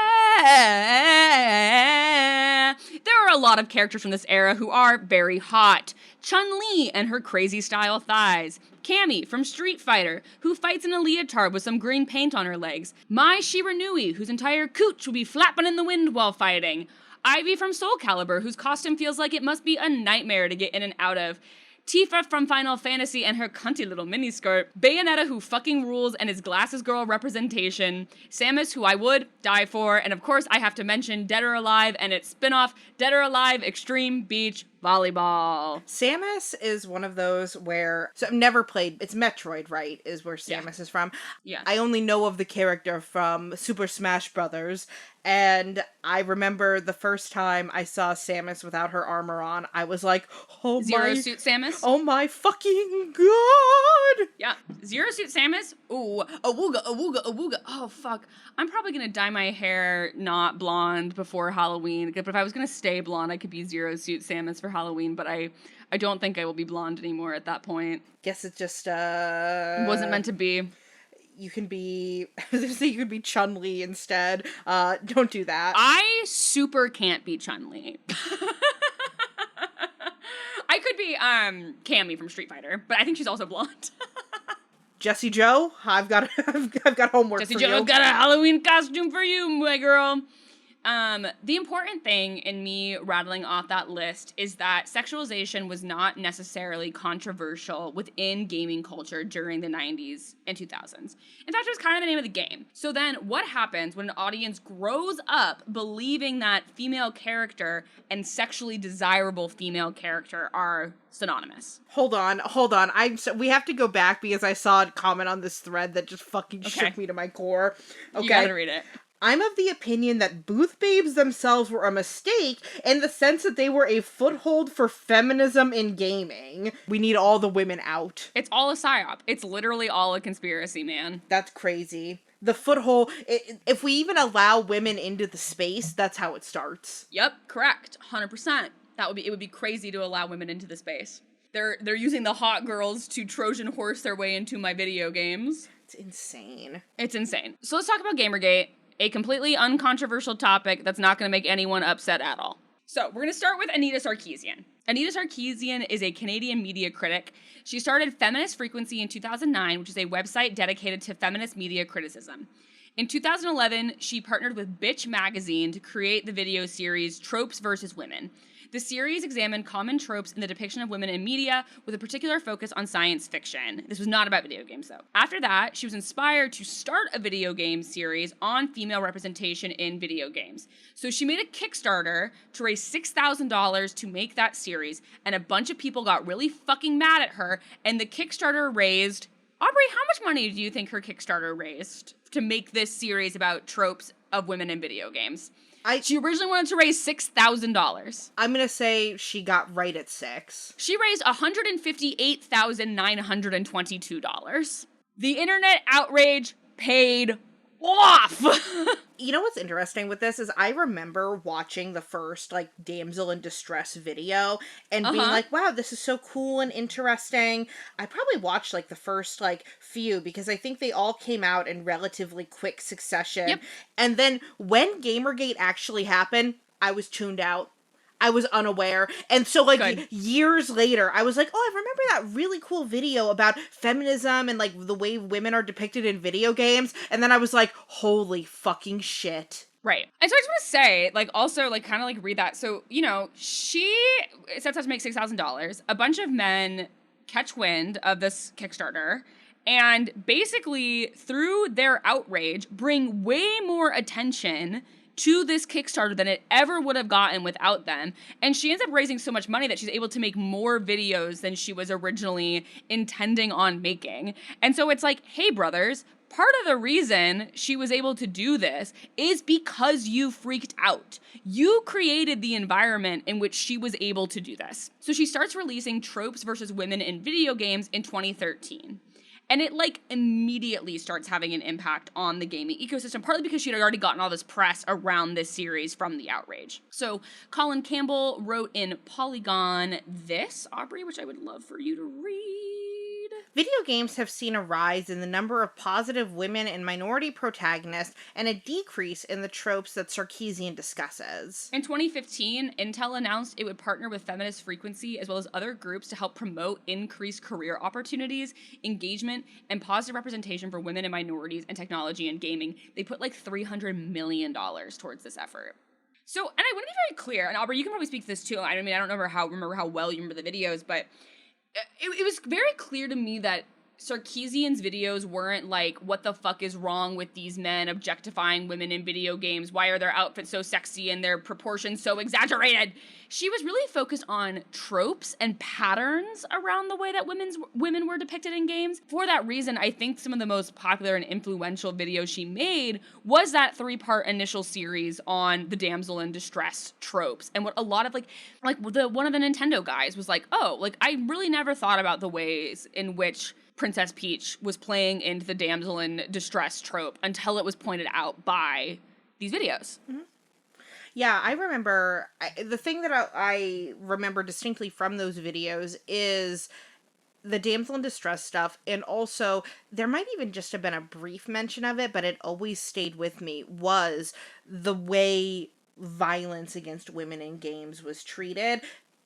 There are a lot of characters from this era who are very hot. Chun-Li and her crazy style thighs. Cammy from Street Fighter, who fights in a leotard with some green paint on her legs. Mai Shiranui, whose entire cooch will be flapping in the wind while fighting. Ivy from Soul Calibur, whose costume feels like it must be a nightmare to get in and out of. Tifa from Final Fantasy and her cunty little miniskirt. Bayonetta, who fucking rules and is Glasses Girl representation. Samus, who I would die for. And of course, I have to mention Dead or Alive and its spin-off, Dead or Alive Extreme Beach Volleyball.
Samus is one of those where, so I've never played, it's Metroid, right, is where Samus is from.
Yeah.
I only know of the character from Super Smash Brothers, and I remember the first time I saw Samus without her armor on, I was like, oh
Zero
my...
Suit Samus?
Oh my fucking god!
Yeah. Zero Suit Samus? Ooh, awooga. Oh, fuck. I'm probably gonna dye my hair not blonde before Halloween. But if I was gonna stay blonde, I could be Zero Suit Samus for Halloween, but I don't think I will be blonde anymore at that point.
Guess it just,
Wasn't meant to be.
You can be, I was gonna say you could be Chun-Li instead. Don't do that.
I super can't be Chun-Li. I could be, Cammy from Street Fighter, but I think she's also blonde.
Jessie Joe, I've got homework
Jessie
for
Joe,
you.
I've got a Halloween costume for you, my girl. The important thing in me rattling off that list is that sexualization was not necessarily controversial within gaming culture during the 90s and 2000s. In fact, it was kind of the name of the game. So then what happens when an audience grows up believing that female character and sexually desirable female character are synonymous?
Hold on. We have to go back because I saw a comment on this thread that just fucking shook me to my core. Okay.
You gotta read it.
I'm of the opinion that booth babes themselves were a mistake in the sense that they were a foothold for feminism in gaming. We need all the women out.
It's all a psyop. It's literally all a conspiracy, man.
That's crazy. The foothold, if we even allow women into the space, that's how it starts.
Yep, correct. 100%. It would be crazy to allow women into the space. They're using the hot girls to Trojan horse their way into my video games.
It's insane.
It's insane. So let's talk about Gamergate. A completely uncontroversial topic that's not going to make anyone upset at all. So we're going to start with Anita Sarkeesian. Anita Sarkeesian is a Canadian media critic. She started Feminist Frequency in 2009, which is a website dedicated to feminist media criticism. In 2011, she partnered with Bitch Magazine to create the video series Tropes vs. Women. The series examined common tropes in the depiction of women in media with a particular focus on science fiction. This was not about video games, though. After that, she was inspired to start a video game series on female representation in video games. So she made a Kickstarter to raise $6,000 to make that series, and a bunch of people got really fucking mad at her, and the Kickstarter raised... Aubrey, how much money do you think her Kickstarter raised to make this series about tropes of women in video games? She originally wanted to raise $6,000.
I'm going to say she got right at 6.
She raised $158,922. The internet outrage paid off.
You know what's interesting with this is I remember watching the first, like, damsel in distress video and being like, wow, this is so cool and interesting. I probably watched, like, the first, like, few because I think they all came out in relatively quick succession.
Yep.
And then when Gamergate actually happened, I was tuned out. I was unaware. And so, like, years later, I was like, oh, I remember that really cool video about feminism and, like, the way women are depicted in video games. And then I was like, holy fucking shit.
Right. And so I just want to say, like, also, like, kind of, like, read that. So, you know, she sets out to make $6,000. A bunch of men catch wind of this Kickstarter and basically, through their outrage, bring way more attention to this Kickstarter than it ever would have gotten without them. And she ends up raising so much money that she's able to make more videos than she was originally intending on making. And so it's like, hey, brothers, part of the reason she was able to do this is because you freaked out. You created the environment in which she was able to do this. So she starts releasing Tropes vs. Women in video games in 2013. And it, like, immediately starts having an impact on the gaming ecosystem, partly because she had already gotten all this press around this series from the outrage. So Colin Campbell wrote in Polygon this, Aubrey, which I would love for you to read.
Video games have seen a rise in the number of positive women and minority protagonists and a decrease in the tropes that Sarkeesian discusses.
In 2015, Intel announced it would partner with Feminist Frequency as well as other groups to help promote increased career opportunities, engagement, and positive representation for women and minorities in technology and gaming. They put like $300 million towards this effort. So, and I want to be very clear, and Aubrey, you can probably speak to this too. I mean, I don't remember how well you remember the videos, but it was very clear to me that Sarkeesian's videos weren't like, what the fuck is wrong with these men objectifying women in video games? Why are their outfits so sexy and their proportions so exaggerated? She was really focused on tropes and patterns around the way that women were depicted in games. For that reason, I think some of the most popular and influential videos she made was that 3-part initial series on the damsel in distress tropes. And what a lot of one of the Nintendo guys was like, oh, like I really never thought about the ways in which Princess Peach was playing into the damsel in distress trope until it was pointed out by these videos.
Mm-hmm. Yeah, I remember, the thing that I remember distinctly from those videos is the damsel in distress stuff, and also, there might even just have been a brief mention of it, but it always stayed with me, was the way violence against women in games was treated.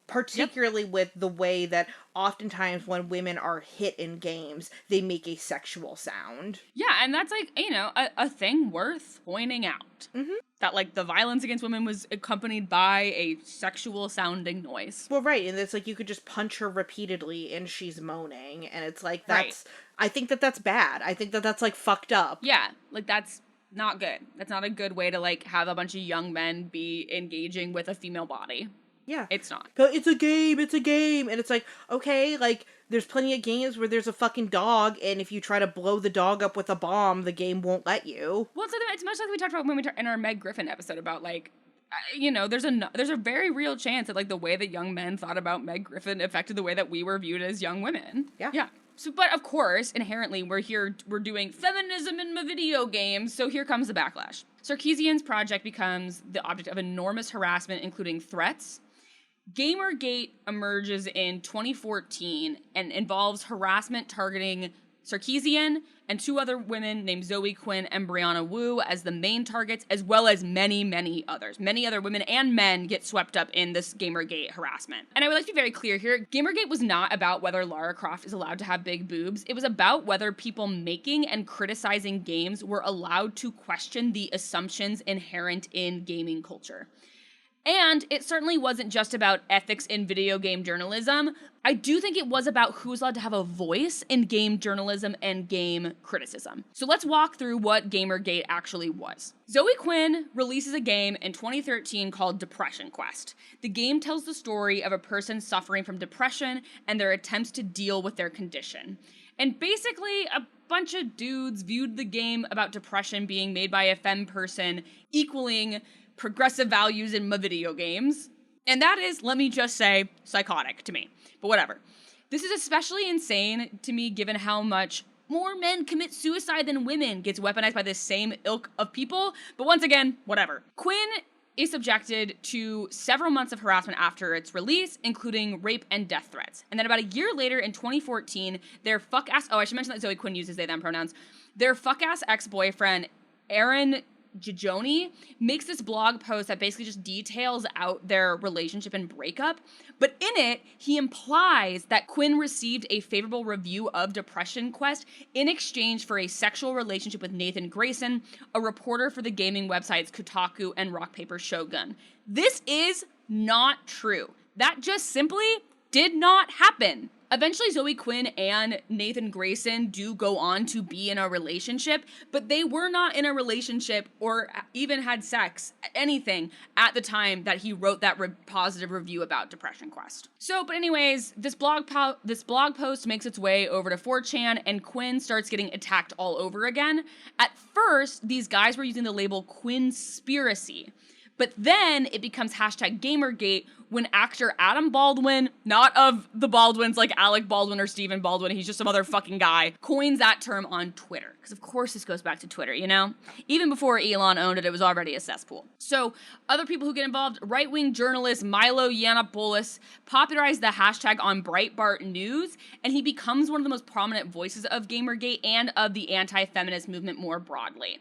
Particularly with the way that oftentimes when women are hit in games, they make a sexual sound.
Yeah, and that's like, you know, a thing worth pointing out.
Mm-hmm.
That, like, the violence against women was accompanied by a sexual sounding noise.
Well, right, and it's like you could just punch her repeatedly and she's moaning, and it's like, that's, right. I think that's bad. I think that's, like, fucked up.
Yeah, like, that's not good. That's not a good way to, like, have a bunch of young men be engaging with a female body.
Yeah.
It's not.
It's a game. And it's like, okay, like, there's plenty of games where there's a fucking dog, and if you try to blow the dog up with a bomb, the game won't let you.
Well, it's much like we talked about when in our Meg Griffin episode about, like, you know, there's a very real chance that, like, the way that young men thought about Meg Griffin affected the way that we were viewed as young women.
Yeah.
Yeah. So, but of course, inherently, we're doing feminism in my video games, so here comes the backlash. Sarkeesian's project becomes the object of enormous harassment, including threats. Gamergate emerges in 2014 and involves harassment targeting Sarkeesian, and 2 other women named Zoe Quinn and Brianna Wu as the main targets, as well as many, many others. Many other women and men get swept up in this Gamergate harassment. And I would like to be very clear here, Gamergate was not about whether Lara Croft is allowed to have big boobs. It was about whether people making and criticizing games were allowed to question the assumptions inherent in gaming culture. And it certainly wasn't just about ethics in video game journalism. I do think it was about who's allowed to have a voice in game journalism and game criticism. So let's walk through what Gamergate actually was. Zoe Quinn releases a game in 2013 called Depression Quest. The game tells the story of a person suffering from depression and their attempts to deal with their condition. And basically, a bunch of dudes viewed the game about depression being made by a femme person equaling progressive values in video games. And that is, let me just say, psychotic to me. But whatever. This is especially insane to me given how much more men commit suicide than women gets weaponized by this same ilk of people. But once again, whatever. Quinn is subjected to several months of harassment after its release, including rape and death threats. And then about a year later in 2014, their fuck-ass... Oh, I should mention that Zoe Quinn uses they-them pronouns. Their fuck-ass ex-boyfriend, Aaron Gigioni, makes this blog post that basically just details out their relationship and breakup, but in it, he implies that Quinn received a favorable review of Depression Quest in exchange for a sexual relationship with Nathan Grayson, a reporter for the gaming websites Kotaku and Rock Paper Shogun. This is not true. That just simply did not happen. Eventually, Zoe Quinn and Nathan Grayson do go on to be in a relationship, but they were not in a relationship or even had sex, anything, at the time that he wrote that positive review about Depression Quest. So, but anyways, this blog post makes its way over to 4chan, and Quinn starts getting attacked all over again. At first, these guys were using the label Quinspiracy. But then it becomes hashtag Gamergate when actor Adam Baldwin, not of the Baldwins like Alec Baldwin or Stephen Baldwin, he's just some other fucking guy, coins that term on Twitter. Because of course this goes back to Twitter, you know? Even before Elon owned it, it was already a cesspool. So other people who get involved, right-wing journalist Milo Yiannopoulos popularized the hashtag on Breitbart News, and he becomes one of the most prominent voices of Gamergate and of the anti-feminist movement more broadly.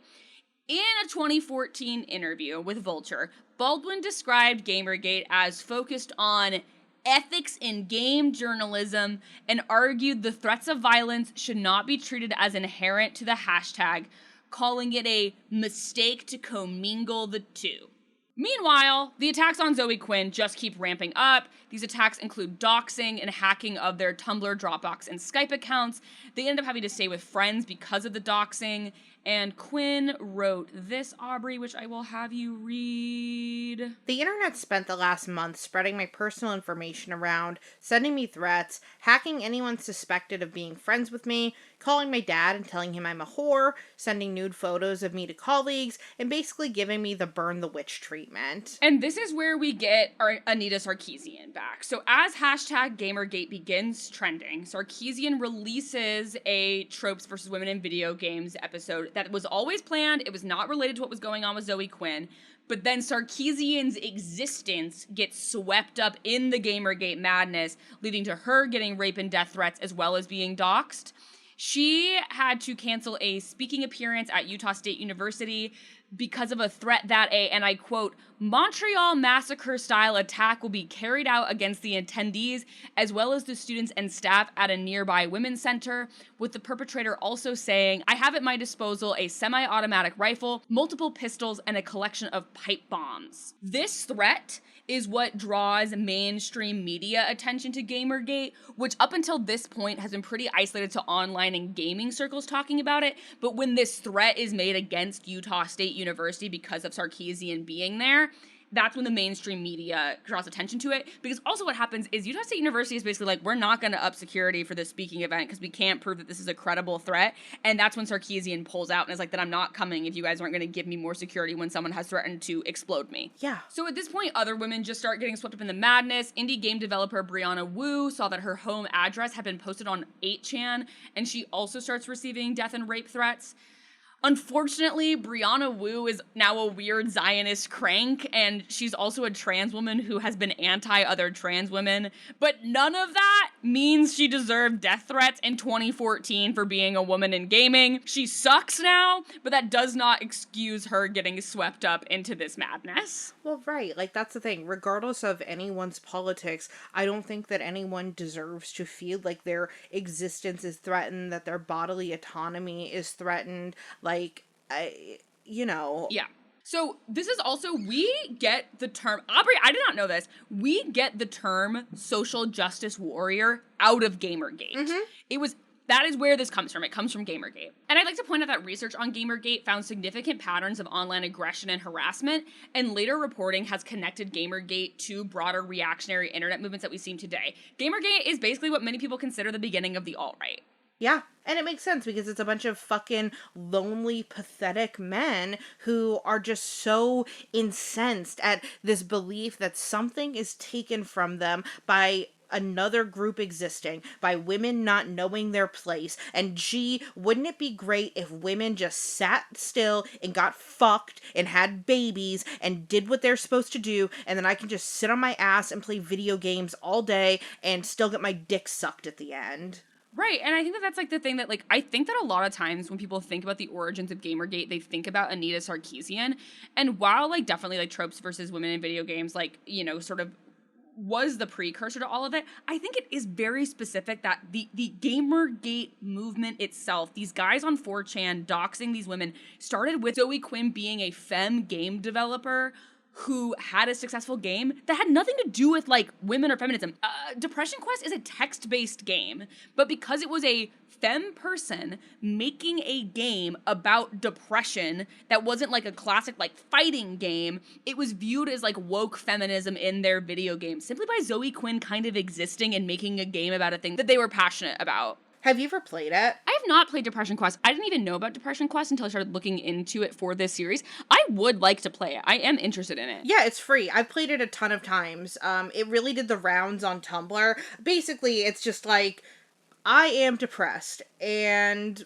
In a 2014 interview with Vulture, Baldwin described Gamergate as focused on ethics in game journalism and argued the threats of violence should not be treated as inherent to the hashtag, calling it a mistake to commingle the two. Meanwhile, the attacks on Zoe Quinn just keep ramping up. These attacks include doxing and hacking of their Tumblr, Dropbox, and Skype accounts. They end up having to stay with friends because of the doxing. And Quinn wrote this, Aubrey, which I will have you read.
The internet spent the last month spreading my personal information around, sending me threats, hacking anyone suspected of being friends with me, calling my dad and telling him I'm a whore, sending nude photos of me to colleagues, and basically giving me the burn the witch treatment.
And this is where we get our Anita Sarkeesian back. So as hashtag Gamergate begins trending, Sarkeesian releases a Tropes versus Women in Video Games episode that was always planned. It was not related to what was going on with Zoe Quinn. But then Sarkeesian's existence gets swept up in the Gamergate madness, leading to her getting rape and death threats as well as being doxxed. She had to cancel a speaking appearance at Utah State University because of a threat that and I quote, Montreal Massacre-style attack will be carried out against the attendees as well as the students and staff at a nearby women's center, with the perpetrator also saying, I have at my disposal a semi-automatic rifle, multiple pistols, and a collection of pipe bombs. This threat is what draws mainstream media attention to Gamergate, which up until this point has been pretty isolated to online and gaming circles talking about it, but when this threat is made against Utah State University because of Sarkeesian being there, that's when the mainstream media draws attention to it. Because also what happens is Utah State University is basically like, we're not going to up security for this speaking event because we can't prove that this is a credible threat. And that's when Sarkeesian pulls out and is like, then I'm not coming if you guys aren't going to give me more security when someone has threatened to explode me.
Yeah.
So at this point, other women just start getting swept up in the madness. Indie game developer Brianna Wu saw that her home address had been posted on 8chan, and she also starts receiving death and rape threats. Unfortunately, Brianna Wu is now a weird Zionist crank, and she's also a trans woman who has been anti-other trans women, but none of that means she deserved death threats in 2014 for being a woman in gaming. She sucks now, but that does not excuse her getting swept up into this madness.
Well, right. Like, that's the thing. Regardless of anyone's politics, I don't think that anyone deserves to feel like their existence is threatened, that their bodily autonomy is threatened. Like,
Yeah. So this is also, we get the term, Aubrey, I did not know this, we get the term social justice warrior out of Gamergate. That is where this comes from. It comes from Gamergate. And I'd like to point out that research on Gamergate found significant patterns of online aggression and harassment, and later reporting has connected Gamergate to broader reactionary internet movements that we see today. Gamergate is basically what many people consider the beginning of the alt-right.
Yeah, and it makes sense because it's a bunch of fucking lonely, pathetic men who are just so incensed at this belief that something is taken from them by another group existing, by women not knowing their place. And gee, wouldn't it be great if women just sat still and got fucked and had babies and did what they're supposed to do, and then I can just sit on my ass and play video games all day and still get my dick sucked at the end.
Right, and I think that that's, like, the thing that, like, I think that a lot of times when people think about the origins of Gamergate, they think about Anita Sarkeesian, and while, like, definitely, like, tropes versus women in video games, like, you know, sort of was the precursor to all of it, I think it is very specific that the Gamergate movement itself, these guys on 4chan doxing these women, started with Zoe Quinn being a femme game developer who had a successful game that had nothing to do with, like, women or feminism. Depression Quest is a text-based game, but because it was a femme person making a game about depression that wasn't, like, a classic, like, fighting game, it was viewed as, like, woke feminism in their video game, simply by Zoe Quinn kind of existing and making a game about a thing that they were passionate about.
Have you ever played it?
I have not played Depression Quest. I didn't even know about Depression Quest until I started looking into it for this series. I would like to play it. I am interested in it.
Yeah, it's free. I've played it a ton of times. It really did the rounds on Tumblr. Basically, it's just like, I am depressed, and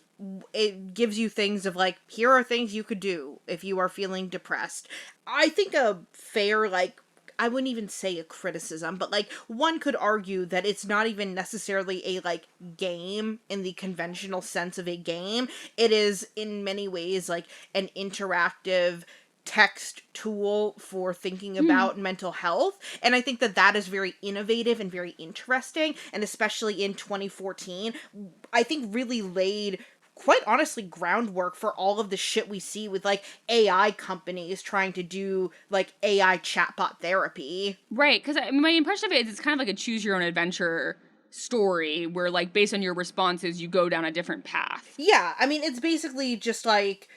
it gives you things of, like, here are things you could do if you are feeling depressed. I think a fair, like, I wouldn't even say a criticism, but, like, one could argue that it's not even necessarily a, like, game in the conventional sense of a game. It is, in many ways, like, an interactive text tool for thinking about mental health, and I think that that is very innovative and very interesting, and especially in 2014, I think really laid, quite honestly, groundwork for all of the shit we see with, like, AI companies trying to do, like, AI chatbot therapy.
Right, because my impression of it is it's kind of like a choose-your-own-adventure story where, like, based on your responses, you go down a different path.
Yeah, I mean, it's basically just like,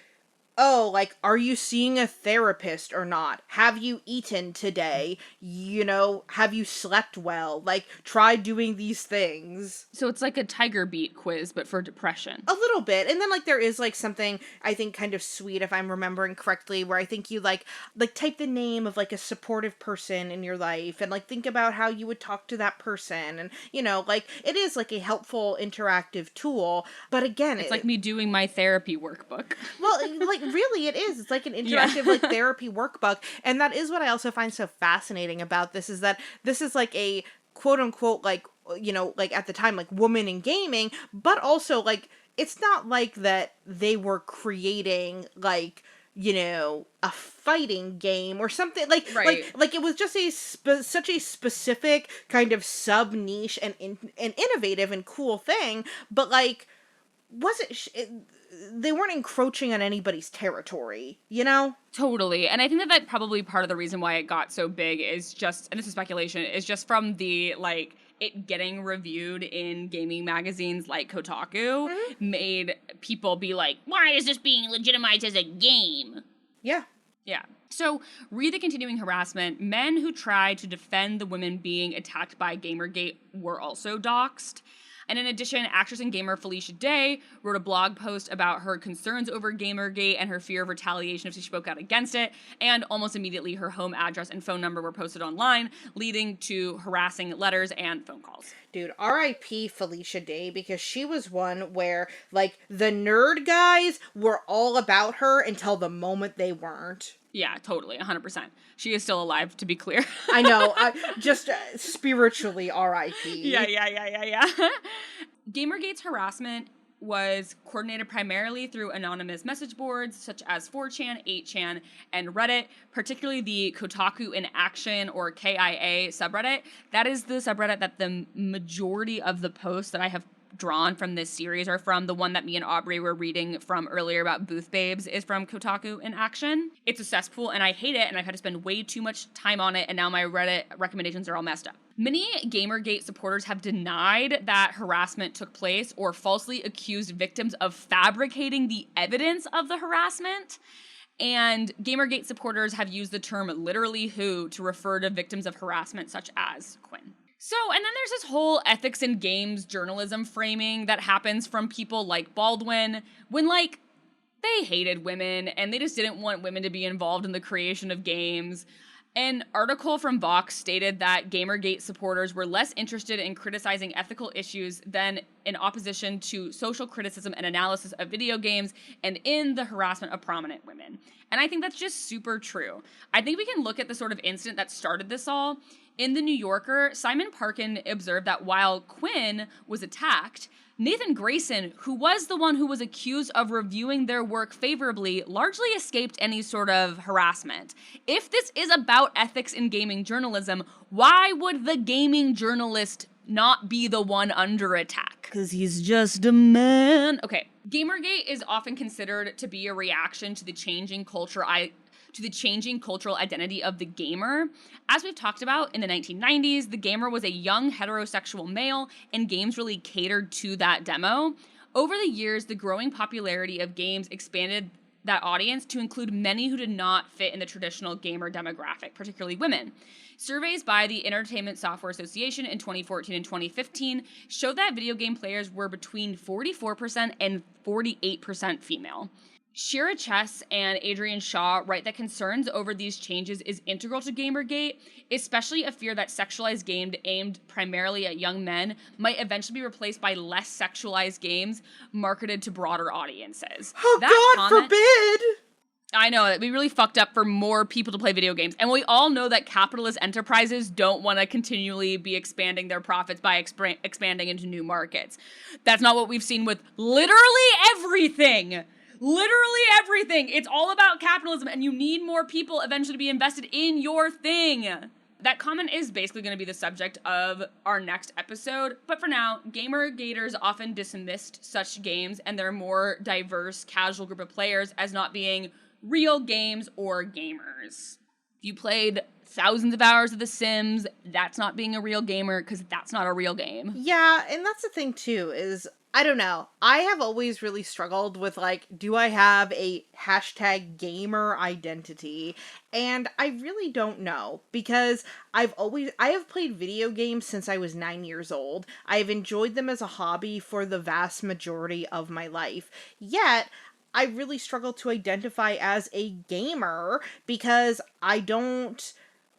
oh, like, are you seeing a therapist or not? Have you eaten today? You know, have you slept well? Like, try doing these things.
So it's like a Tiger Beat quiz, but for depression.
A little bit. And then, like, there is, like, something, I think, kind of sweet, if I'm remembering correctly, where I think you, like, type the name of, like, a supportive person in your life, and, like, think about how you would talk to that person, and, you know, like, it is, like, a helpful, interactive tool, but again...
It's like me doing my therapy workbook.
Well, like, really, it is. It's like an interactive, like, therapy workbook, and that is what I also find so fascinating about this, is that this is, like, a quote-unquote, like, you know, like, at the time, like, woman in gaming, but also, like, it's not like that they were creating, like, you know, a fighting game or something, like,
right.
like it was just such a specific kind of sub-niche and innovative and cool thing, but, like, they weren't encroaching on anybody's territory, you know?
Totally. And I think that probably part of the reason why it got so big is just, and this is speculation, is just from the, like, it getting reviewed in gaming magazines like Kotaku made people be like, why is this being legitimized as a game?
Yeah.
Yeah. So, read the continuing harassment. Men who tried to defend the women being attacked by Gamergate were also doxxed. And in addition, actress and gamer Felicia Day wrote a blog post about her concerns over Gamergate and her fear of retaliation if she spoke out against it, and almost immediately her home address and phone number were posted online, leading to harassing letters and phone calls.
Dude, R.I.P. Felicia Day, because she was one where, like, the nerd guys were all about her until the moment they weren't.
Yeah, totally, 100%. She is still alive, to be clear.
I know, just spiritually R.I.P.
Yeah. Gamergate's harassment was coordinated primarily through anonymous message boards such as 4chan, 8chan, and Reddit, particularly the Kotaku in Action, or KIA subreddit. That is the subreddit that the majority of the posts that I have drawn from this series are from. The one that me and Aubrey were reading from earlier about Booth Babes is from Kotaku in Action. It's a cesspool and I hate it, and I've had to spend way too much time on it, and now my Reddit recommendations are all messed up. Many Gamergate supporters have denied that harassment took place or falsely accused victims of fabricating the evidence of the harassment. And Gamergate supporters have used the term literally who to refer to victims of harassment such as Quinn. So, and then there's this whole ethics in games journalism framing that happens from people like Baldwin when, like, they hated women and they just didn't want women to be involved in the creation of games. An article from Vox stated that Gamergate supporters were less interested in criticizing ethical issues than in opposition to social criticism and analysis of video games and in the harassment of prominent women. And I think that's just super true. I think we can look at the sort of incident that started this all. In The New Yorker, Simon Parkin observed that while Quinn was attacked, Nathan Grayson, who was the one who was accused of reviewing their work favorably, largely escaped any sort of harassment. If this is about ethics in gaming journalism, why would the gaming journalist not be the one under attack? Because he's just a man. Okay, Gamergate is often considered to be a reaction to the changing cultural identity of the gamer. As we've talked about, in the 1990s, the gamer was a young heterosexual male, and games really catered to that demo. Over the years, the growing popularity of games expanded that audience to include many who did not fit in the traditional gamer demographic, particularly women. Surveys by the Entertainment Software Association in 2014 and 2015 showed that video game players were between 44% and 48% female. Shira Chess and Adrian Shaw write that concerns over these changes is integral to Gamergate, especially a fear that sexualized games aimed primarily at young men might eventually be replaced by less sexualized games marketed to broader audiences.
Oh, God forbid!
I know, it'd be really fucked up for more people to play video games. And we all know that capitalist enterprises don't want to continually be expanding their profits by expanding into new markets. That's not what we've seen with literally everything. Literally everything. It's all about capitalism, and you need more people eventually to be invested in your thing. That comment is basically going to be the subject of our next episode, but for now, Gamergaters often dismissed such games and their more diverse, casual group of players as not being real games or gamers. If you played thousands of hours of The Sims, that's not being a real gamer, because that's not a real game.
Yeah, and that's the thing too, is I don't know. I have always really struggled with, like, do I have a hashtag gamer identity? And I really don't know, because I have played video games since I was 9 years old. I have enjoyed them as a hobby for the vast majority of my life. Yet, I really struggle to identify as a gamer because I don't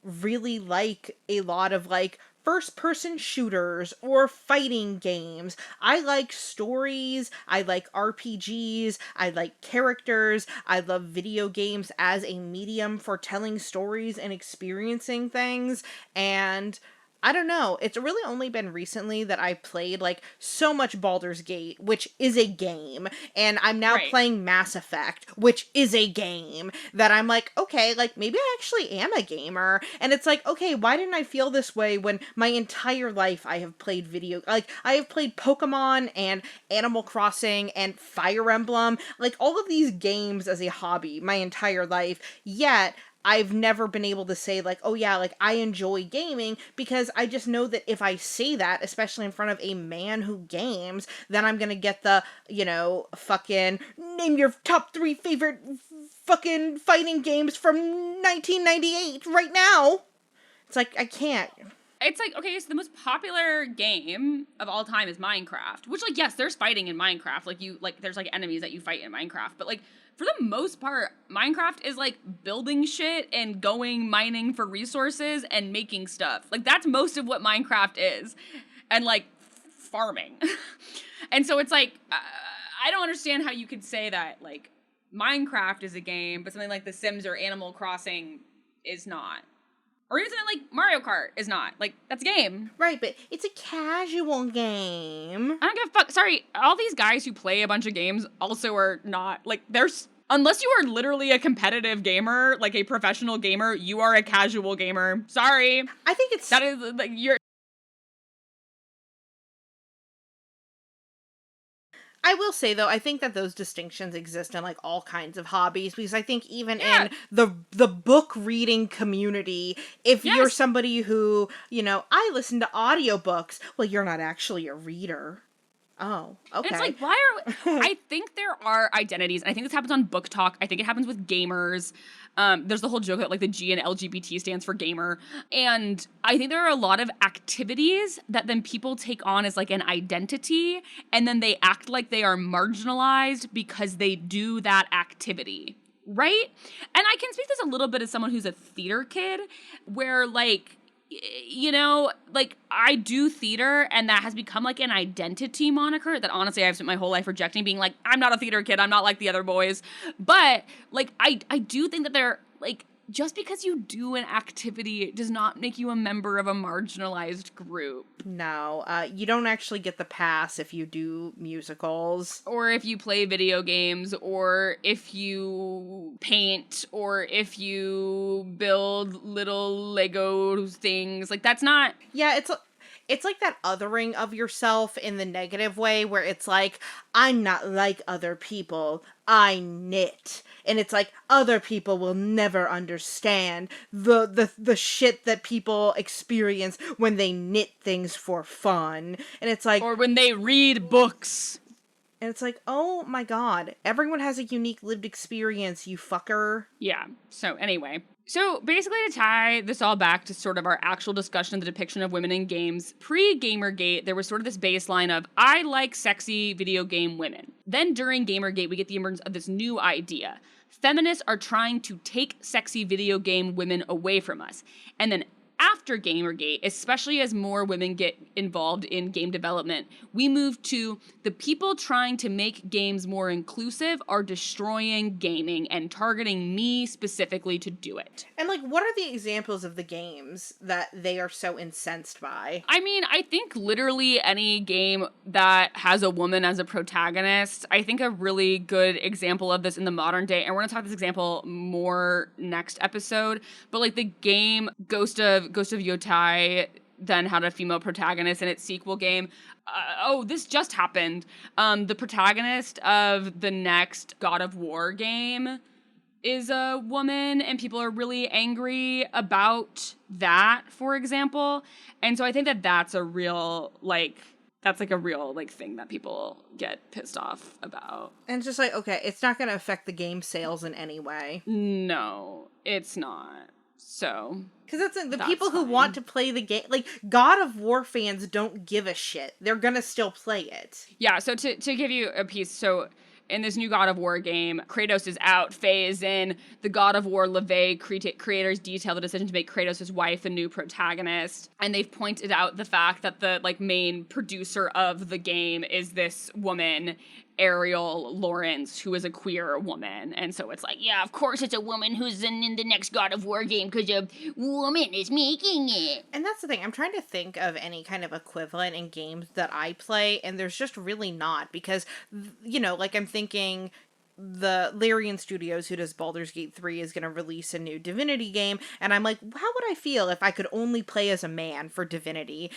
really like a lot of, like, first-person shooters or fighting games. I like stories, I like RPGs, I like characters, I love video games as a medium for telling stories and experiencing things, and I don't know, it's really only been recently that I played, like, so much Baldur's Gate, which is a game, and I'm now playing Mass Effect, which is a game, that I'm like, okay, like, maybe I actually am a gamer, and it's like, okay, why didn't I feel this way when my entire life I have played I have played Pokemon, and Animal Crossing, and Fire Emblem, like, all of these games as a hobby my entire life, yet I've never been able to say, like, oh yeah, like, I enjoy gaming, because I just know that if I say that, especially in front of a man who games, then I'm gonna get the, you know, fucking, name your top 3 favorite fucking fighting games from 1998 right now. It's like, I can't.
It's like, okay, so the most popular game of all time is Minecraft, which, like, yes, there's fighting in Minecraft. Like, there's, like, enemies that you fight in Minecraft. But, like, for the most part, Minecraft is, like, building shit and going mining for resources and making stuff. Like, that's most of what Minecraft is. And, like, farming. And so it's like, I don't understand how you could say that, like, Minecraft is a game, but something like The Sims or Animal Crossing is not. Or even something like Mario Kart is not. Like, that's a game.
Right, but it's a casual game.
I don't give a fuck. Sorry, all these guys who play a bunch of games also are not, like, unless you are literally a competitive gamer, like a professional gamer, you are a casual gamer. Sorry.
I think it's...
That is, like,
I will say, though, I think that those distinctions exist in, like, all kinds of hobbies, because I think even in the book reading community, if you're somebody who, you know, I listen to audiobooks, well, you're not actually a reader. Oh, okay.
And it's like, I think there are identities, and I think this happens on Book Talk. I think it happens with gamers. There's the whole joke that, like, the G in LGBT stands for gamer. And I think there are a lot of activities that then people take on as, like, an identity, and then they act like they are marginalized because they do that activity. Right? And I can speak this a little bit as someone who's a theater kid, where, like, you know, like, I do theater, and that has become, like, an identity moniker that, honestly, I've spent my whole life rejecting, being like, I'm not a theater kid, I'm not like the other boys. But, like, I do think that they're, like, just because you do an activity does not make you a member of a marginalized group.
No, you don't actually get the pass if you do musicals.
Or if you play video games, or if you paint, or if you build little Lego things. Like, that's not...
Yeah, it's like that othering of yourself in the negative way, where it's like, I'm not like other people, I knit. And it's like, other people will never understand the shit that people experience when they knit things for fun. And it's like...
Or when they read books.
And it's like, oh my god, everyone has a unique lived experience, you fucker.
Yeah, so anyway. So basically, to tie this all back to sort of our actual discussion of the depiction of women in games, pre-Gamergate, there was sort of this baseline of, I like sexy video game women. Then during Gamergate, we get the emergence of this new idea. Feminists are trying to take sexy video game women away from us. And then after Gamergate, especially as more women get involved in game development, we move to the people trying to make games more inclusive are destroying gaming and targeting me specifically to do it.
And, like, what are the examples of the games that they are so incensed by?
I mean, I think literally any game that has a woman as a protagonist. I think a really good example of this in the modern day, and we're going to talk this example more next episode, but, like, the game Ghost of Yotai then had a female protagonist in its sequel game. This just happened. The protagonist of the next God of War game is a woman, and people are really angry about that, for example. And so I think that that's a real, like, thing that people get pissed off about.
And it's just like, okay, it's not going to affect the game sales in any way.
No, it's not. So...
Because that's people who want to play the game, like, God of War fans don't give a shit. They're gonna still play it.
Yeah, so to give you a piece, so in this new God of War game, Kratos is out, Faye is in. The God of War LaVey creators detail the decision to make Kratos' his wife the new protagonist. And they've pointed out the fact that the, like, main producer of the game is this woman, Ariel Lawrence, who is a queer woman. And so it's like, yeah, of course it's a woman who's in the next God of War game because a woman is making it.
And that's the thing. I'm trying to think of any kind of equivalent in games that I play, and there's just really not. Because, you know, like, I'm thinking... the Larian Studios, who does Baldur's Gate 3, is going to release a new Divinity game, and I'm like, how would I feel if I could only play as a man for Divinity?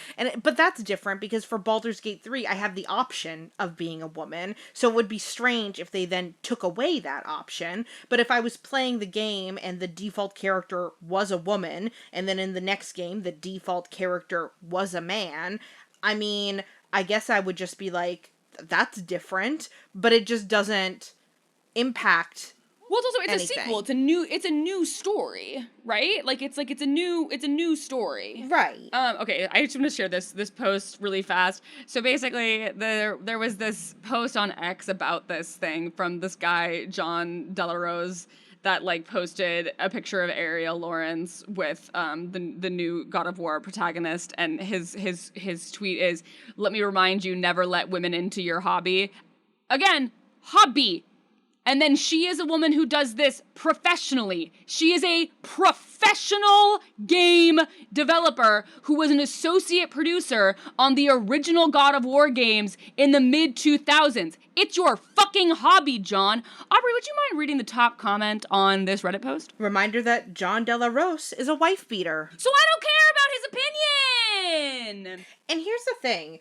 But that's different, because for Baldur's Gate 3, I have the option of being a woman, so it would be strange if they then took away that option. But if I was playing the game, and the default character was a woman, and then in the next game, the default character was a man, I mean, I guess I would just be like, that's different, but it just doesn't impact
Well, it's also, it's
anything.
a sequel. It's a new story, right? Like it's a new story.
Right.
Okay, I just want to share this post really fast. So basically, there was this post on X about this thing from this guy, John Delarose, that like posted a picture of Ariel Lawrence with the new God of War protagonist, and his tweet is, "Let me remind you, never let women into your hobby." Again, hobby. And then she is a woman who does this professionally. She is a professional game developer who was an associate producer on the original God of War games in the mid-2000s. It's your fucking hobby, John. Aubrey, would you mind reading the top comment on this Reddit post?
Reminder that John De La Rose is a wife beater.
So I don't care about his opinion!
And here's the thing.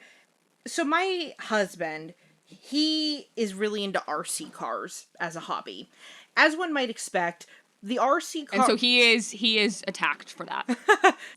So my husband, he is really into RC cars as a hobby. As one might expect, the RC car...
And so he is attacked for that.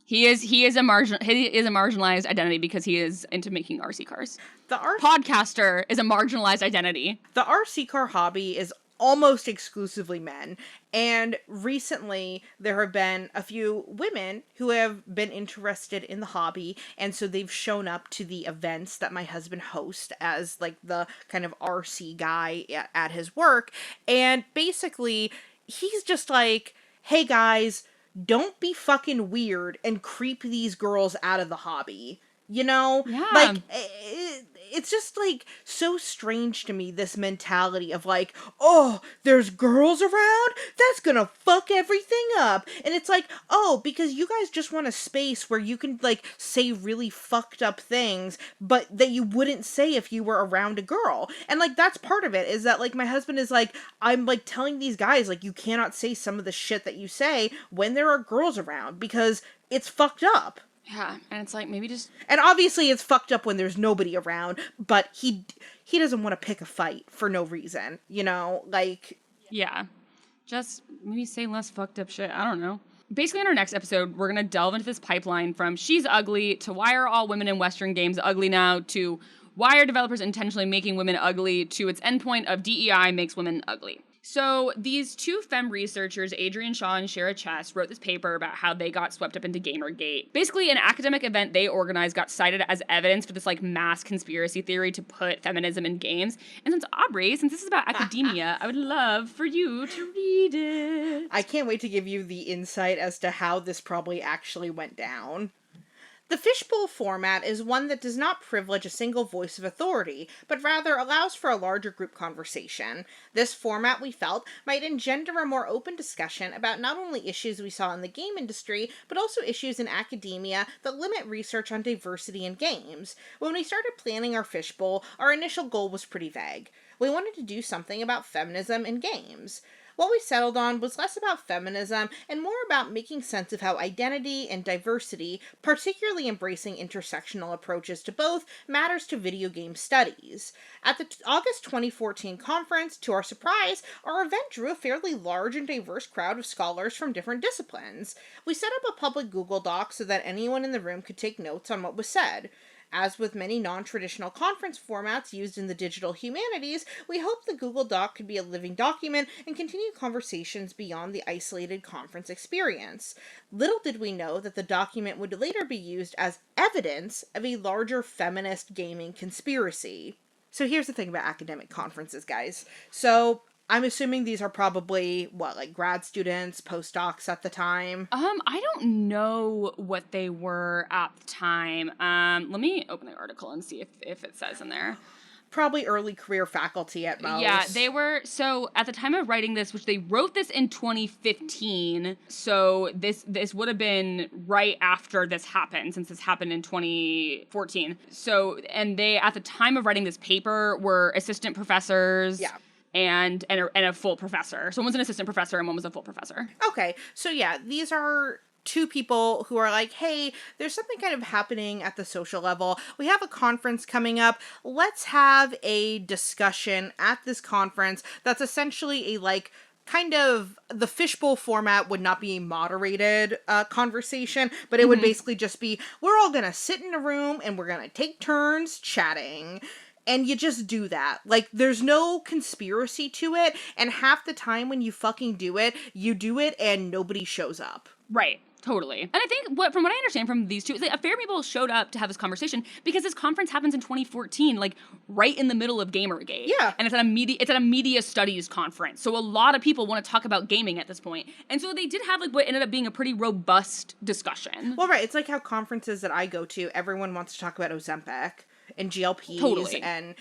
he is a marginalized identity because he is into making RC cars.
The
podcaster is a marginalized identity.
The RC car hobby is almost exclusively men, and recently there have been a few women who have been interested in the hobby, and so they've shown up to the events that my husband hosts as like the kind of RC guy at his work, and basically he's just like, hey guys, don't be fucking weird and creep these girls out of the hobby. You know?
Yeah.
Like, it's just, like, so strange to me, this mentality of, like, oh, there's girls around? That's gonna fuck everything up. And it's like, oh, because you guys just want a space where you can, like, say really fucked up things, but that you wouldn't say if you were around a girl. And, like, that's part of it, is that, like, my husband is like, I'm, like, telling these guys, like, you cannot say some of the shit that you say when there are girls around, because it's fucked up.
Yeah, and it's like, maybe just...
And obviously it's fucked up when there's nobody around, but he doesn't want to pick a fight for no reason, you know? Like...
Yeah. Just maybe say less fucked up shit. I don't know. Basically, in our next episode, we're going to delve into this pipeline from she's ugly to why are all women in Western games ugly now to why are developers intentionally making women ugly to its endpoint of DEI makes women ugly. So these two femme researchers, Adrienne Shaw and Shara Chess, wrote this paper about how they got swept up into Gamergate. Basically, an academic event they organized got cited as evidence for this like mass conspiracy theory to put feminism in games. And since Aubrey, since this is about academia, I would love for you to read it.
I can't wait to give you the insight as to how this probably actually went down. The fishbowl format is one that does not privilege a single voice of authority, but rather allows for a larger group conversation. This format, we felt, might engender a more open discussion about not only issues we saw in the game industry, but also issues in academia that limit research on diversity in games. When we started planning our fishbowl, our initial goal was pretty vague. We wanted to do something about feminism in games. What we settled on was less about feminism and more about making sense of how identity and diversity, particularly embracing intersectional approaches to both, matters to video game studies. At the August 2014 conference, to our surprise, our event drew a fairly large and diverse crowd of scholars from different disciplines. We set up a public Google Doc so that anyone in the room could take notes on what was said. As with many non-traditional conference formats used in the digital humanities, we hope the Google Doc could be a living document and continue conversations beyond the isolated conference experience. Little did we know that the document would later be used as evidence of a larger feminist gaming conspiracy. So here's the thing about academic conferences, guys. So I'm assuming these are probably, like grad students, postdocs at the time?
I don't know what they were at the time. Let me open the article and see if it says in there.
Probably early career faculty at most.
Yeah, they were, so at the time of writing this, which they wrote this in 2015, so this would have been right after this happened, since this happened in 2014. So, and they, at the time of writing this paper, were assistant professors.
Yeah.
And a full professor. So one was an assistant professor and one was a full professor.
Okay, so yeah, these are two people who are like, hey, there's something kind of happening at the social level. We have a conference coming up. Let's have a discussion at this conference that's essentially a, like, kind of, the fishbowl format would not be a moderated conversation, but it would basically just be, we're all gonna sit in a room and we're gonna take turns chatting. And you just do that. Like, there's no conspiracy to it, and half the time when you fucking do it, you do it and nobody shows up.
Right. Totally. And I think from what I understand from these two, is that a fair people showed up to have this conversation because this conference happens in 2014, like right in the middle of Gamergate.
Yeah.
And it's at a media studies conference. So a lot of people want to talk about gaming at this point. And so they did have like what ended up being a pretty robust discussion.
Well, right. It's like how conferences that I go to, everyone wants to talk about Ozempic and GLPs
Totally.
and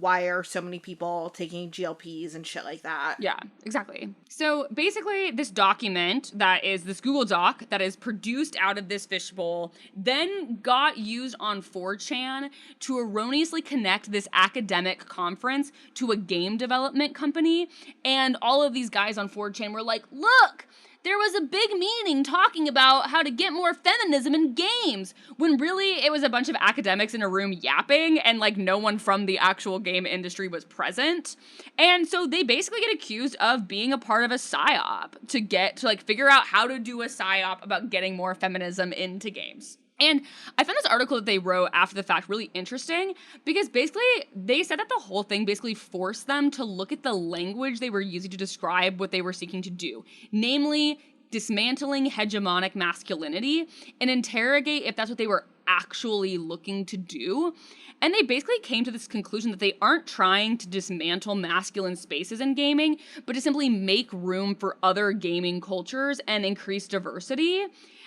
why are so many people taking GLPs and shit like that.
Yeah, exactly. So basically, this document that is this Google Doc that is produced out of this fishbowl then got used on 4chan to erroneously connect this academic conference to a game development company. And all of these guys on 4chan were like, look! There was a big meeting talking about how to get more feminism in games, when really it was a bunch of academics in a room yapping and like no one from the actual game industry was present. And so they basically get accused of being a part of a psyop to like figure out how to do a psyop about getting more feminism into games. And I found this article that they wrote after the fact really interesting because basically they said that the whole thing basically forced them to look at the language they were using to describe what they were seeking to do, namely dismantling hegemonic masculinity, and interrogate if that's what they were actually looking to do. And they basically came to this conclusion that they aren't trying to dismantle masculine spaces in gaming, but to simply make room for other gaming cultures and increase diversity.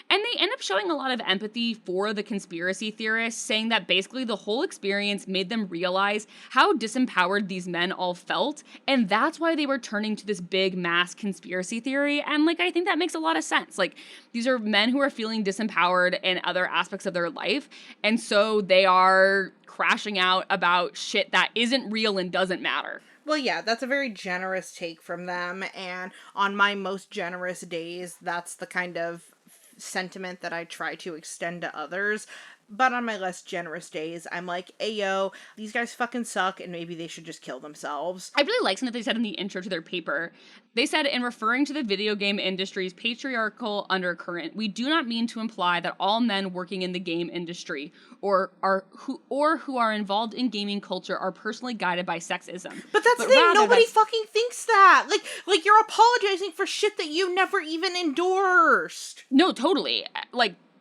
And they end up showing a lot of empathy for the conspiracy theorists, saying that basically the whole experience made them realize how disempowered these men all felt, and that's why they were turning to this big mass conspiracy theory. And like, I think that makes a lot of sense. Like, these are men who are feeling disempowered in other aspects of their life, and so they are crashing out about shit that isn't real and doesn't matter.
Well, yeah, that's a very generous take from them, and on my most generous days, that's the kind of sentiment that I try to extend to others. But on my less generous days, I'm like, ayo, these guys fucking suck, and maybe they should just kill themselves.
I really like something that they said in the intro to their paper. They said, in referring to the video game industry's patriarchal undercurrent, we do not mean to imply that all men working in the game industry or who are involved in gaming culture are personally guided by sexism.
But that's the thing, nobody fucking thinks that. Like you're apologizing for shit that you never even endorsed.
No, totally.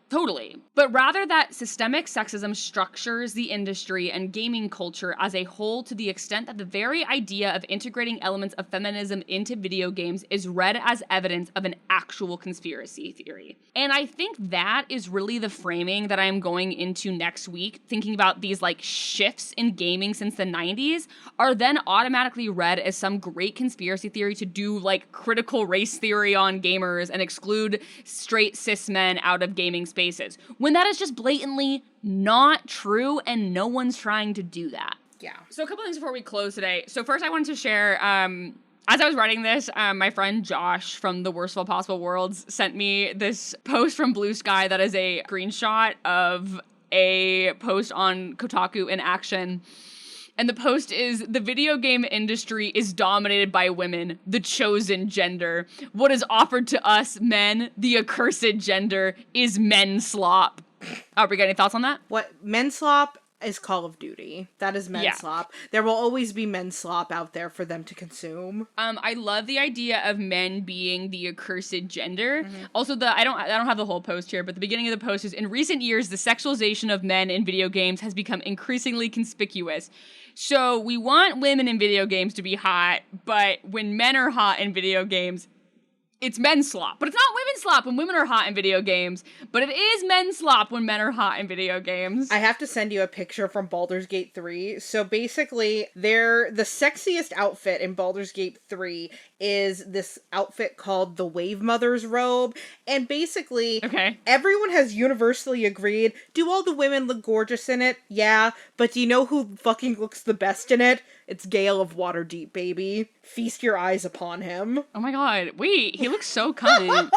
Totally. But rather that systemic sexism structures the industry and gaming culture as a whole to the extent that the very idea of integrating elements of feminism into video games is read as evidence of an actual conspiracy theory. And I think that is really the framing that I'm going into next week, thinking about these like shifts in gaming since the 90s are then automatically read as some great conspiracy theory to do like critical race theory on gamers and exclude straight cis men out of gaming spaces. When that is just blatantly not true and no one's trying to do that.
Yeah.
So a couple things before we close today. So first I wanted to share, as I was writing this, my friend Josh from the Worst of All Possible Worlds sent me this post from Blue Sky that is a screenshot of a post on Kotaku in action. And the post is, the video game industry is dominated by women, the chosen gender. What is offered to us, men, the accursed gender, is men slop. Aubrey, got any thoughts on that?
What men slop is Call of Duty. That is men slop. There will always be men slop out there for them to consume.
I love the idea of men being the accursed gender. Mm-hmm. Also, I don't have the whole post here, but the beginning of the post is, in recent years, the sexualization of men in video games has become increasingly conspicuous. So we want women in video games to be hot, but when men are hot in video games, it's men slop. But it's not women slop when women are hot in video games, but it is men slop when men are hot in video games.
I have to send you a picture from Baldur's Gate 3. So basically, the sexiest outfit in Baldur's Gate 3 is this outfit called the Wave Mother's robe. And basically, everyone has universally agreed, do all the women look gorgeous in it? Yeah. But do you know who fucking looks the best in it? It's Gale of Waterdeep, baby. Feast your eyes upon him.
Oh my god. Wait, he looks so cunt.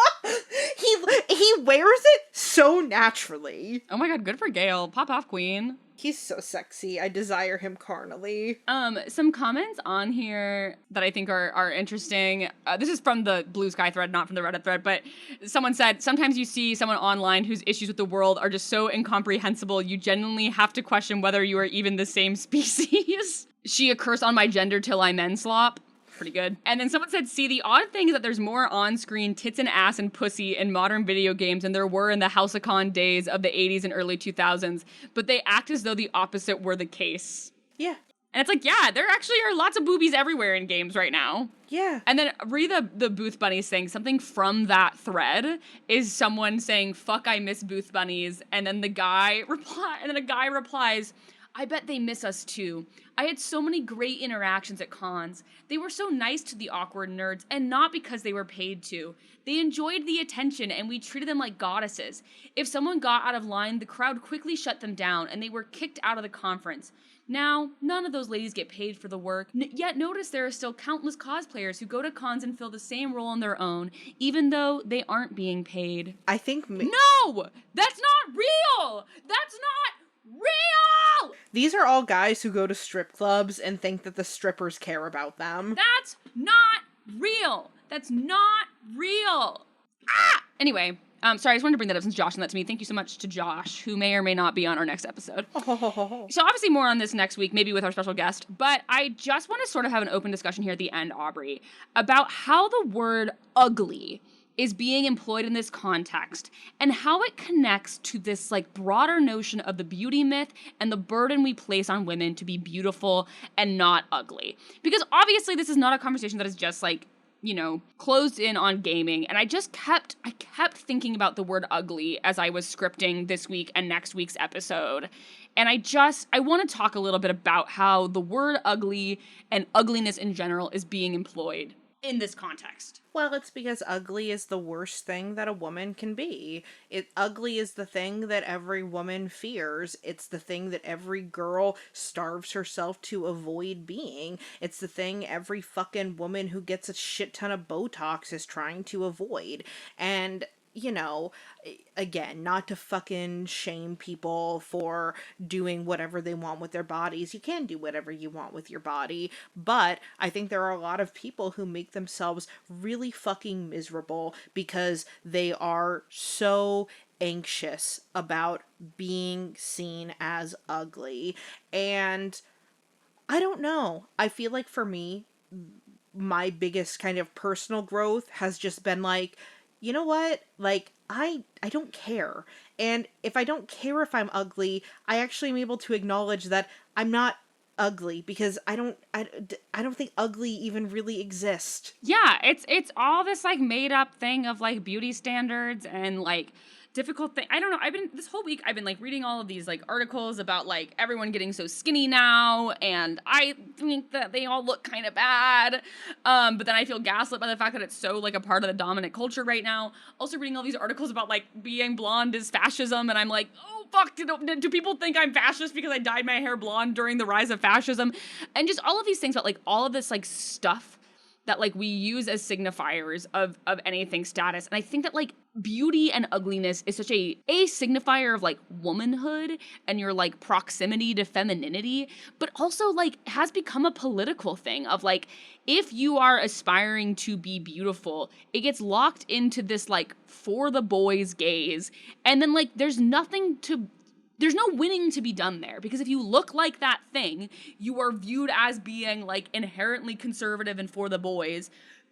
He wears it so naturally.
Oh my god, good for Gale. Pop off, queen.
He's so sexy. I desire him carnally.
Some comments on here that I think are interesting. This is from the Blue Sky thread, not from the Reddit thread, but someone said, sometimes you see someone online whose issues with the world are just so incomprehensible, you genuinely have to question whether you are even the same species. She a curse on my gender till I menslop. Pretty good. And then someone said, see, the odd thing is that there's more on-screen tits and ass and pussy in modern video games than there were in the Housecon days of the 80s and early 2000s, but they act as though the opposite were the case.
Yeah.
And it's like, yeah, there actually are lots of boobies everywhere in games right now.
Yeah.
And then read the Booth Bunnies thing. Something from that thread is someone saying, fuck, I miss Booth Bunnies. And then a guy replies, I bet they miss us too. I had so many great interactions at cons. They were so nice to the awkward nerds, and not because they were paid to. They enjoyed the attention, and we treated them like goddesses. If someone got out of line, the crowd quickly shut them down, and they were kicked out of the conference. Now, none of those ladies get paid for the work, yet notice there are still countless cosplayers who go to cons and fill the same role on their own, even though they aren't being paid.
I think...
No! That's not real! That's not real!
These are all guys who go to strip clubs and think that the strippers care about them.
That's not real! That's not real! Ah! Anyway, sorry, I just wanted to bring that up since Josh sent that to me. Thank you so much to Josh, who may or may not be on our next episode. So obviously more on this next week, maybe with our special guest, but I just want to sort of have an open discussion here at the end, Aubrey, about how the word ugly is being employed in this context and how it connects to this like broader notion of the beauty myth and the burden we place on women to be beautiful and not ugly. Because obviously this is not a conversation that is just like, you know, closed in on gaming. And I kept thinking about the word ugly as I was scripting this week and next week's episode. And I want to talk a little bit about how the word ugly and ugliness in general is being employed in this context.
Well, it's because ugly is the worst thing that a woman can be. Ugly is the thing that every woman fears. It's the thing that every girl starves herself to avoid being. It's the thing every fucking woman who gets a shit ton of Botox is trying to avoid. And, you know, again, not to fucking shame people for doing whatever they want with their bodies. You can do whatever you want with your body, but I think there are a lot of people who make themselves really fucking miserable because they are so anxious about being seen as ugly. And I don't know. I feel like for me, my biggest kind of personal growth has just been like, you know what? Like, I don't care. And if I don't care if I'm ugly, I actually am able to acknowledge that I'm not ugly because I don't think ugly even really exists.
Yeah, it's all this like made up thing of like beauty standards and like difficult thing. I don't know. This whole week I've been like reading all of these like articles about like everyone getting so skinny now, and I think that they all look kind of bad. But then I feel gaslit by the fact that it's so like a part of the dominant culture right now. Also reading all these articles about like being blonde is fascism, and I'm like, oh fuck, do people think I'm fascist because I dyed my hair blonde during the rise of fascism? And just all of these things about like all of this like stuff that like we use as signifiers of anything status. And I think that like beauty and ugliness is such a signifier of like womanhood and your like proximity to femininity, but also like has become a political thing of like, if you are aspiring to be beautiful, it gets locked into this like for the boys gaze. And then like there's no winning to be done there, because if you look like that thing, you are viewed as being like inherently conservative and for the boys,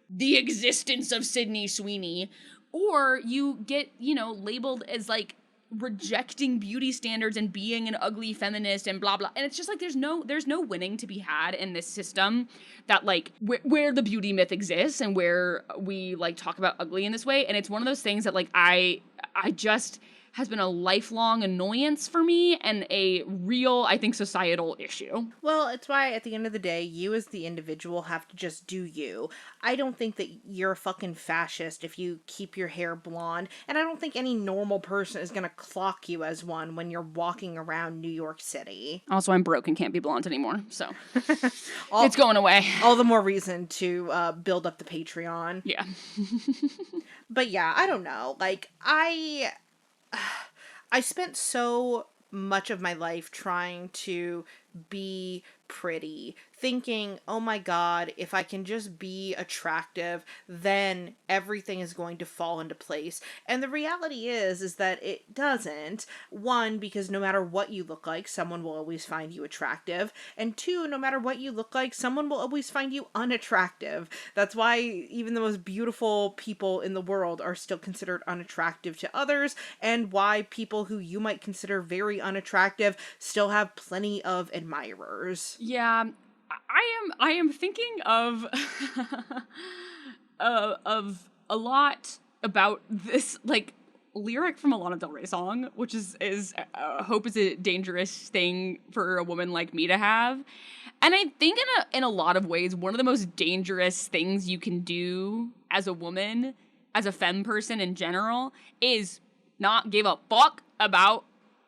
the existence of Sydney Sweeney, or you get, you know, labeled as like rejecting beauty standards and being an ugly feminist and blah blah. And it's just like there's no winning to be had in this system that like where the beauty myth exists and where we like talk about ugly in this way. And it's one of those things that like I just has been a lifelong annoyance for me and a real, I think, societal issue.
Well, it's why at the end of the day, you as the individual have to just do you. I don't think that you're a fucking fascist if you keep your hair blonde, and I don't think any normal person is gonna clock you as one when you're walking around New York City.
Also, I'm broke and can't be blonde anymore, so it's going away.
All the more reason to build up the Patreon.
Yeah.
But yeah, I don't know. Like, I spent so much of my life trying to be pretty, thinking, oh my god, if I can just be attractive, then everything is going to fall into place. And the reality is that it doesn't. One, because no matter what you look like, someone will always find you attractive. And two, no matter what you look like, someone will always find you unattractive. That's why even the most beautiful people in the world are still considered unattractive to others, and why people who you might consider very unattractive still have plenty of admirers.
Yeah, I am thinking of of a lot about this like lyric from a Lana Del Rey song, which is hope is a dangerous thing for a woman like me to have. And I think in a lot of ways, one of the most dangerous things you can do as a woman, as a femme person in general, is not give a fuck about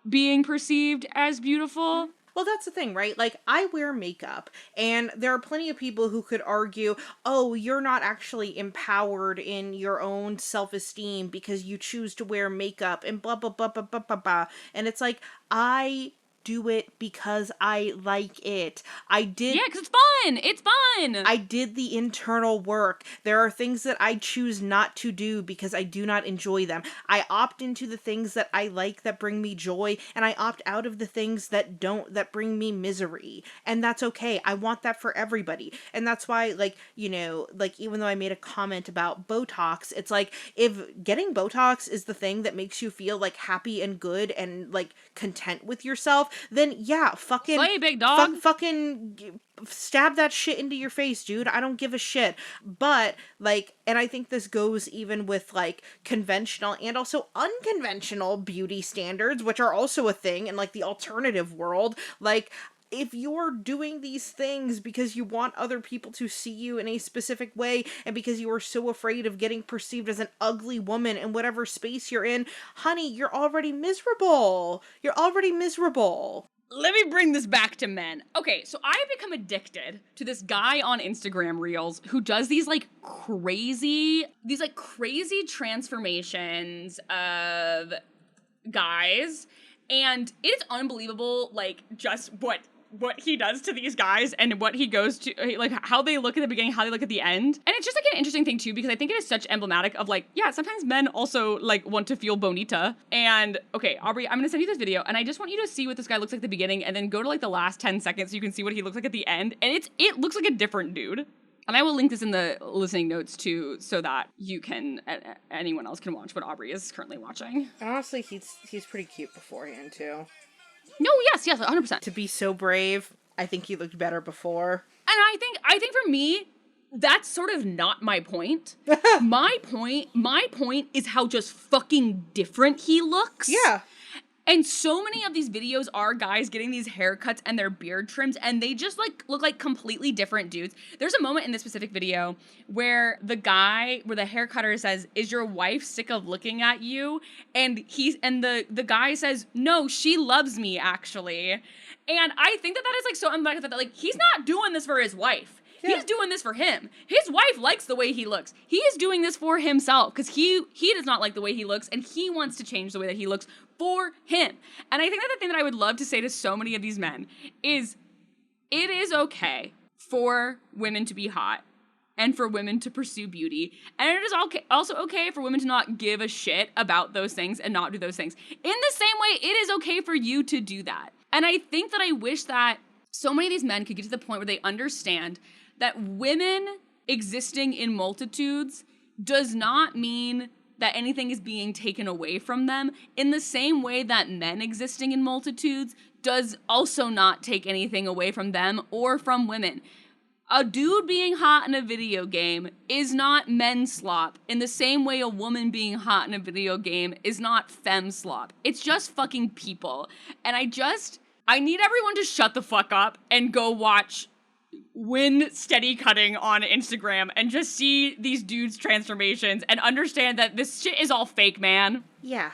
being perceived as beautiful.
Well, that's the thing, right? Like, I wear makeup, and there are plenty of people who could argue, oh, you're not actually empowered in your own self-esteem because you choose to wear makeup, and blah, blah, blah, blah, blah, blah, blah. And it's like, I do it because I like it.
Yeah, because it's fun. It's fun.
I did the internal work. There are things that I choose not to do because I do not enjoy them. I opt into the things that I like that bring me joy, and I opt out of the things that don't, that bring me misery. And that's okay. I want that for everybody. And that's why, like, you know, like, even though I made a comment about Botox, it's like, if getting Botox is the thing that makes you feel like happy and good and like content with yourself, then yeah, fucking
slay, big dog.
Fucking stab that shit into your face, dude. I don't give a shit. But like, and I think this goes even with like conventional and also unconventional beauty standards, which are also a thing in like the alternative world. Like, if you're doing these things because you want other people to see you in a specific way, and because you are so afraid of getting perceived as an ugly woman in whatever space you're in, honey, you're already miserable. You're already miserable.
Let me bring this back to men. Okay, so I've become addicted to this guy on Instagram Reels who does these crazy transformations of guys, and it is unbelievable, like, just what he does to these guys and what he goes to, like, how they look at the beginning, how they look at the end. And it's just like an interesting thing too, because I think it is such emblematic of like, yeah, sometimes men also like want to feel bonita. And okay, Aubrey, I'm gonna send you this video, and I just want you to see what this guy looks like at the beginning, and then go to like the last 10 seconds so you can see what he looks like at the end. And it looks like a different dude. And I will link this in the listening notes too, so that you can, anyone else can watch what Aubrey is currently watching.
Honestly, he's pretty cute beforehand too.
No, yes, 100%.
To be so brave, I think he looked better before.
And I think for me, that's sort of not my point. My point is how just fucking different he looks.
Yeah.
And so many of these videos are guys getting these haircuts and their beard trims, and they just like look like completely different dudes. There's a moment in this specific video where the hair cutter says, "Is your wife sick of looking at you?" And the guy says, "No, she loves me actually." And I think that is like so emblematic that like he's not doing this for his wife. Yeah. He's doing this for him. His wife likes the way he looks. He is doing this for himself because he does not like the way he looks, and he wants to change the way that he looks for him. And I think that the thing that I would love to say to so many of these men is, it is okay for women to be hot and for women to pursue beauty. And it is also okay for women to not give a shit about those things and not do those things. In the same way, it is okay for you to do that. And I think that I wish that so many of these men could get to the point where they understand that women existing in multitudes does not mean that anything is being taken away from them, in the same way that men existing in multitudes does also not take anything away from them or from women. A dude being hot in a video game is not men slop, in the same way a woman being hot in a video game is not femme slop. It's just fucking people. And I need everyone to shut the fuck up and go watch Win Steady Cutting on Instagram and just see these dudes' transformations and understand that this shit is all fake, man.
Yeah.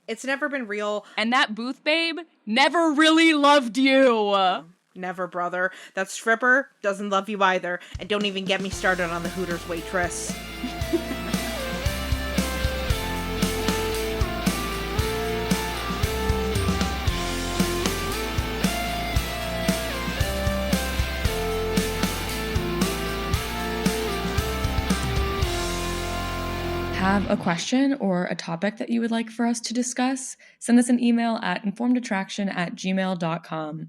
It's never been real.
And that booth babe never really loved you.
Never, brother. That stripper doesn't love you either. And don't even get me started on the Hooters waitress.
have a question or a topic that you would like for us to discuss, send us an email at informedattraction@gmail.com.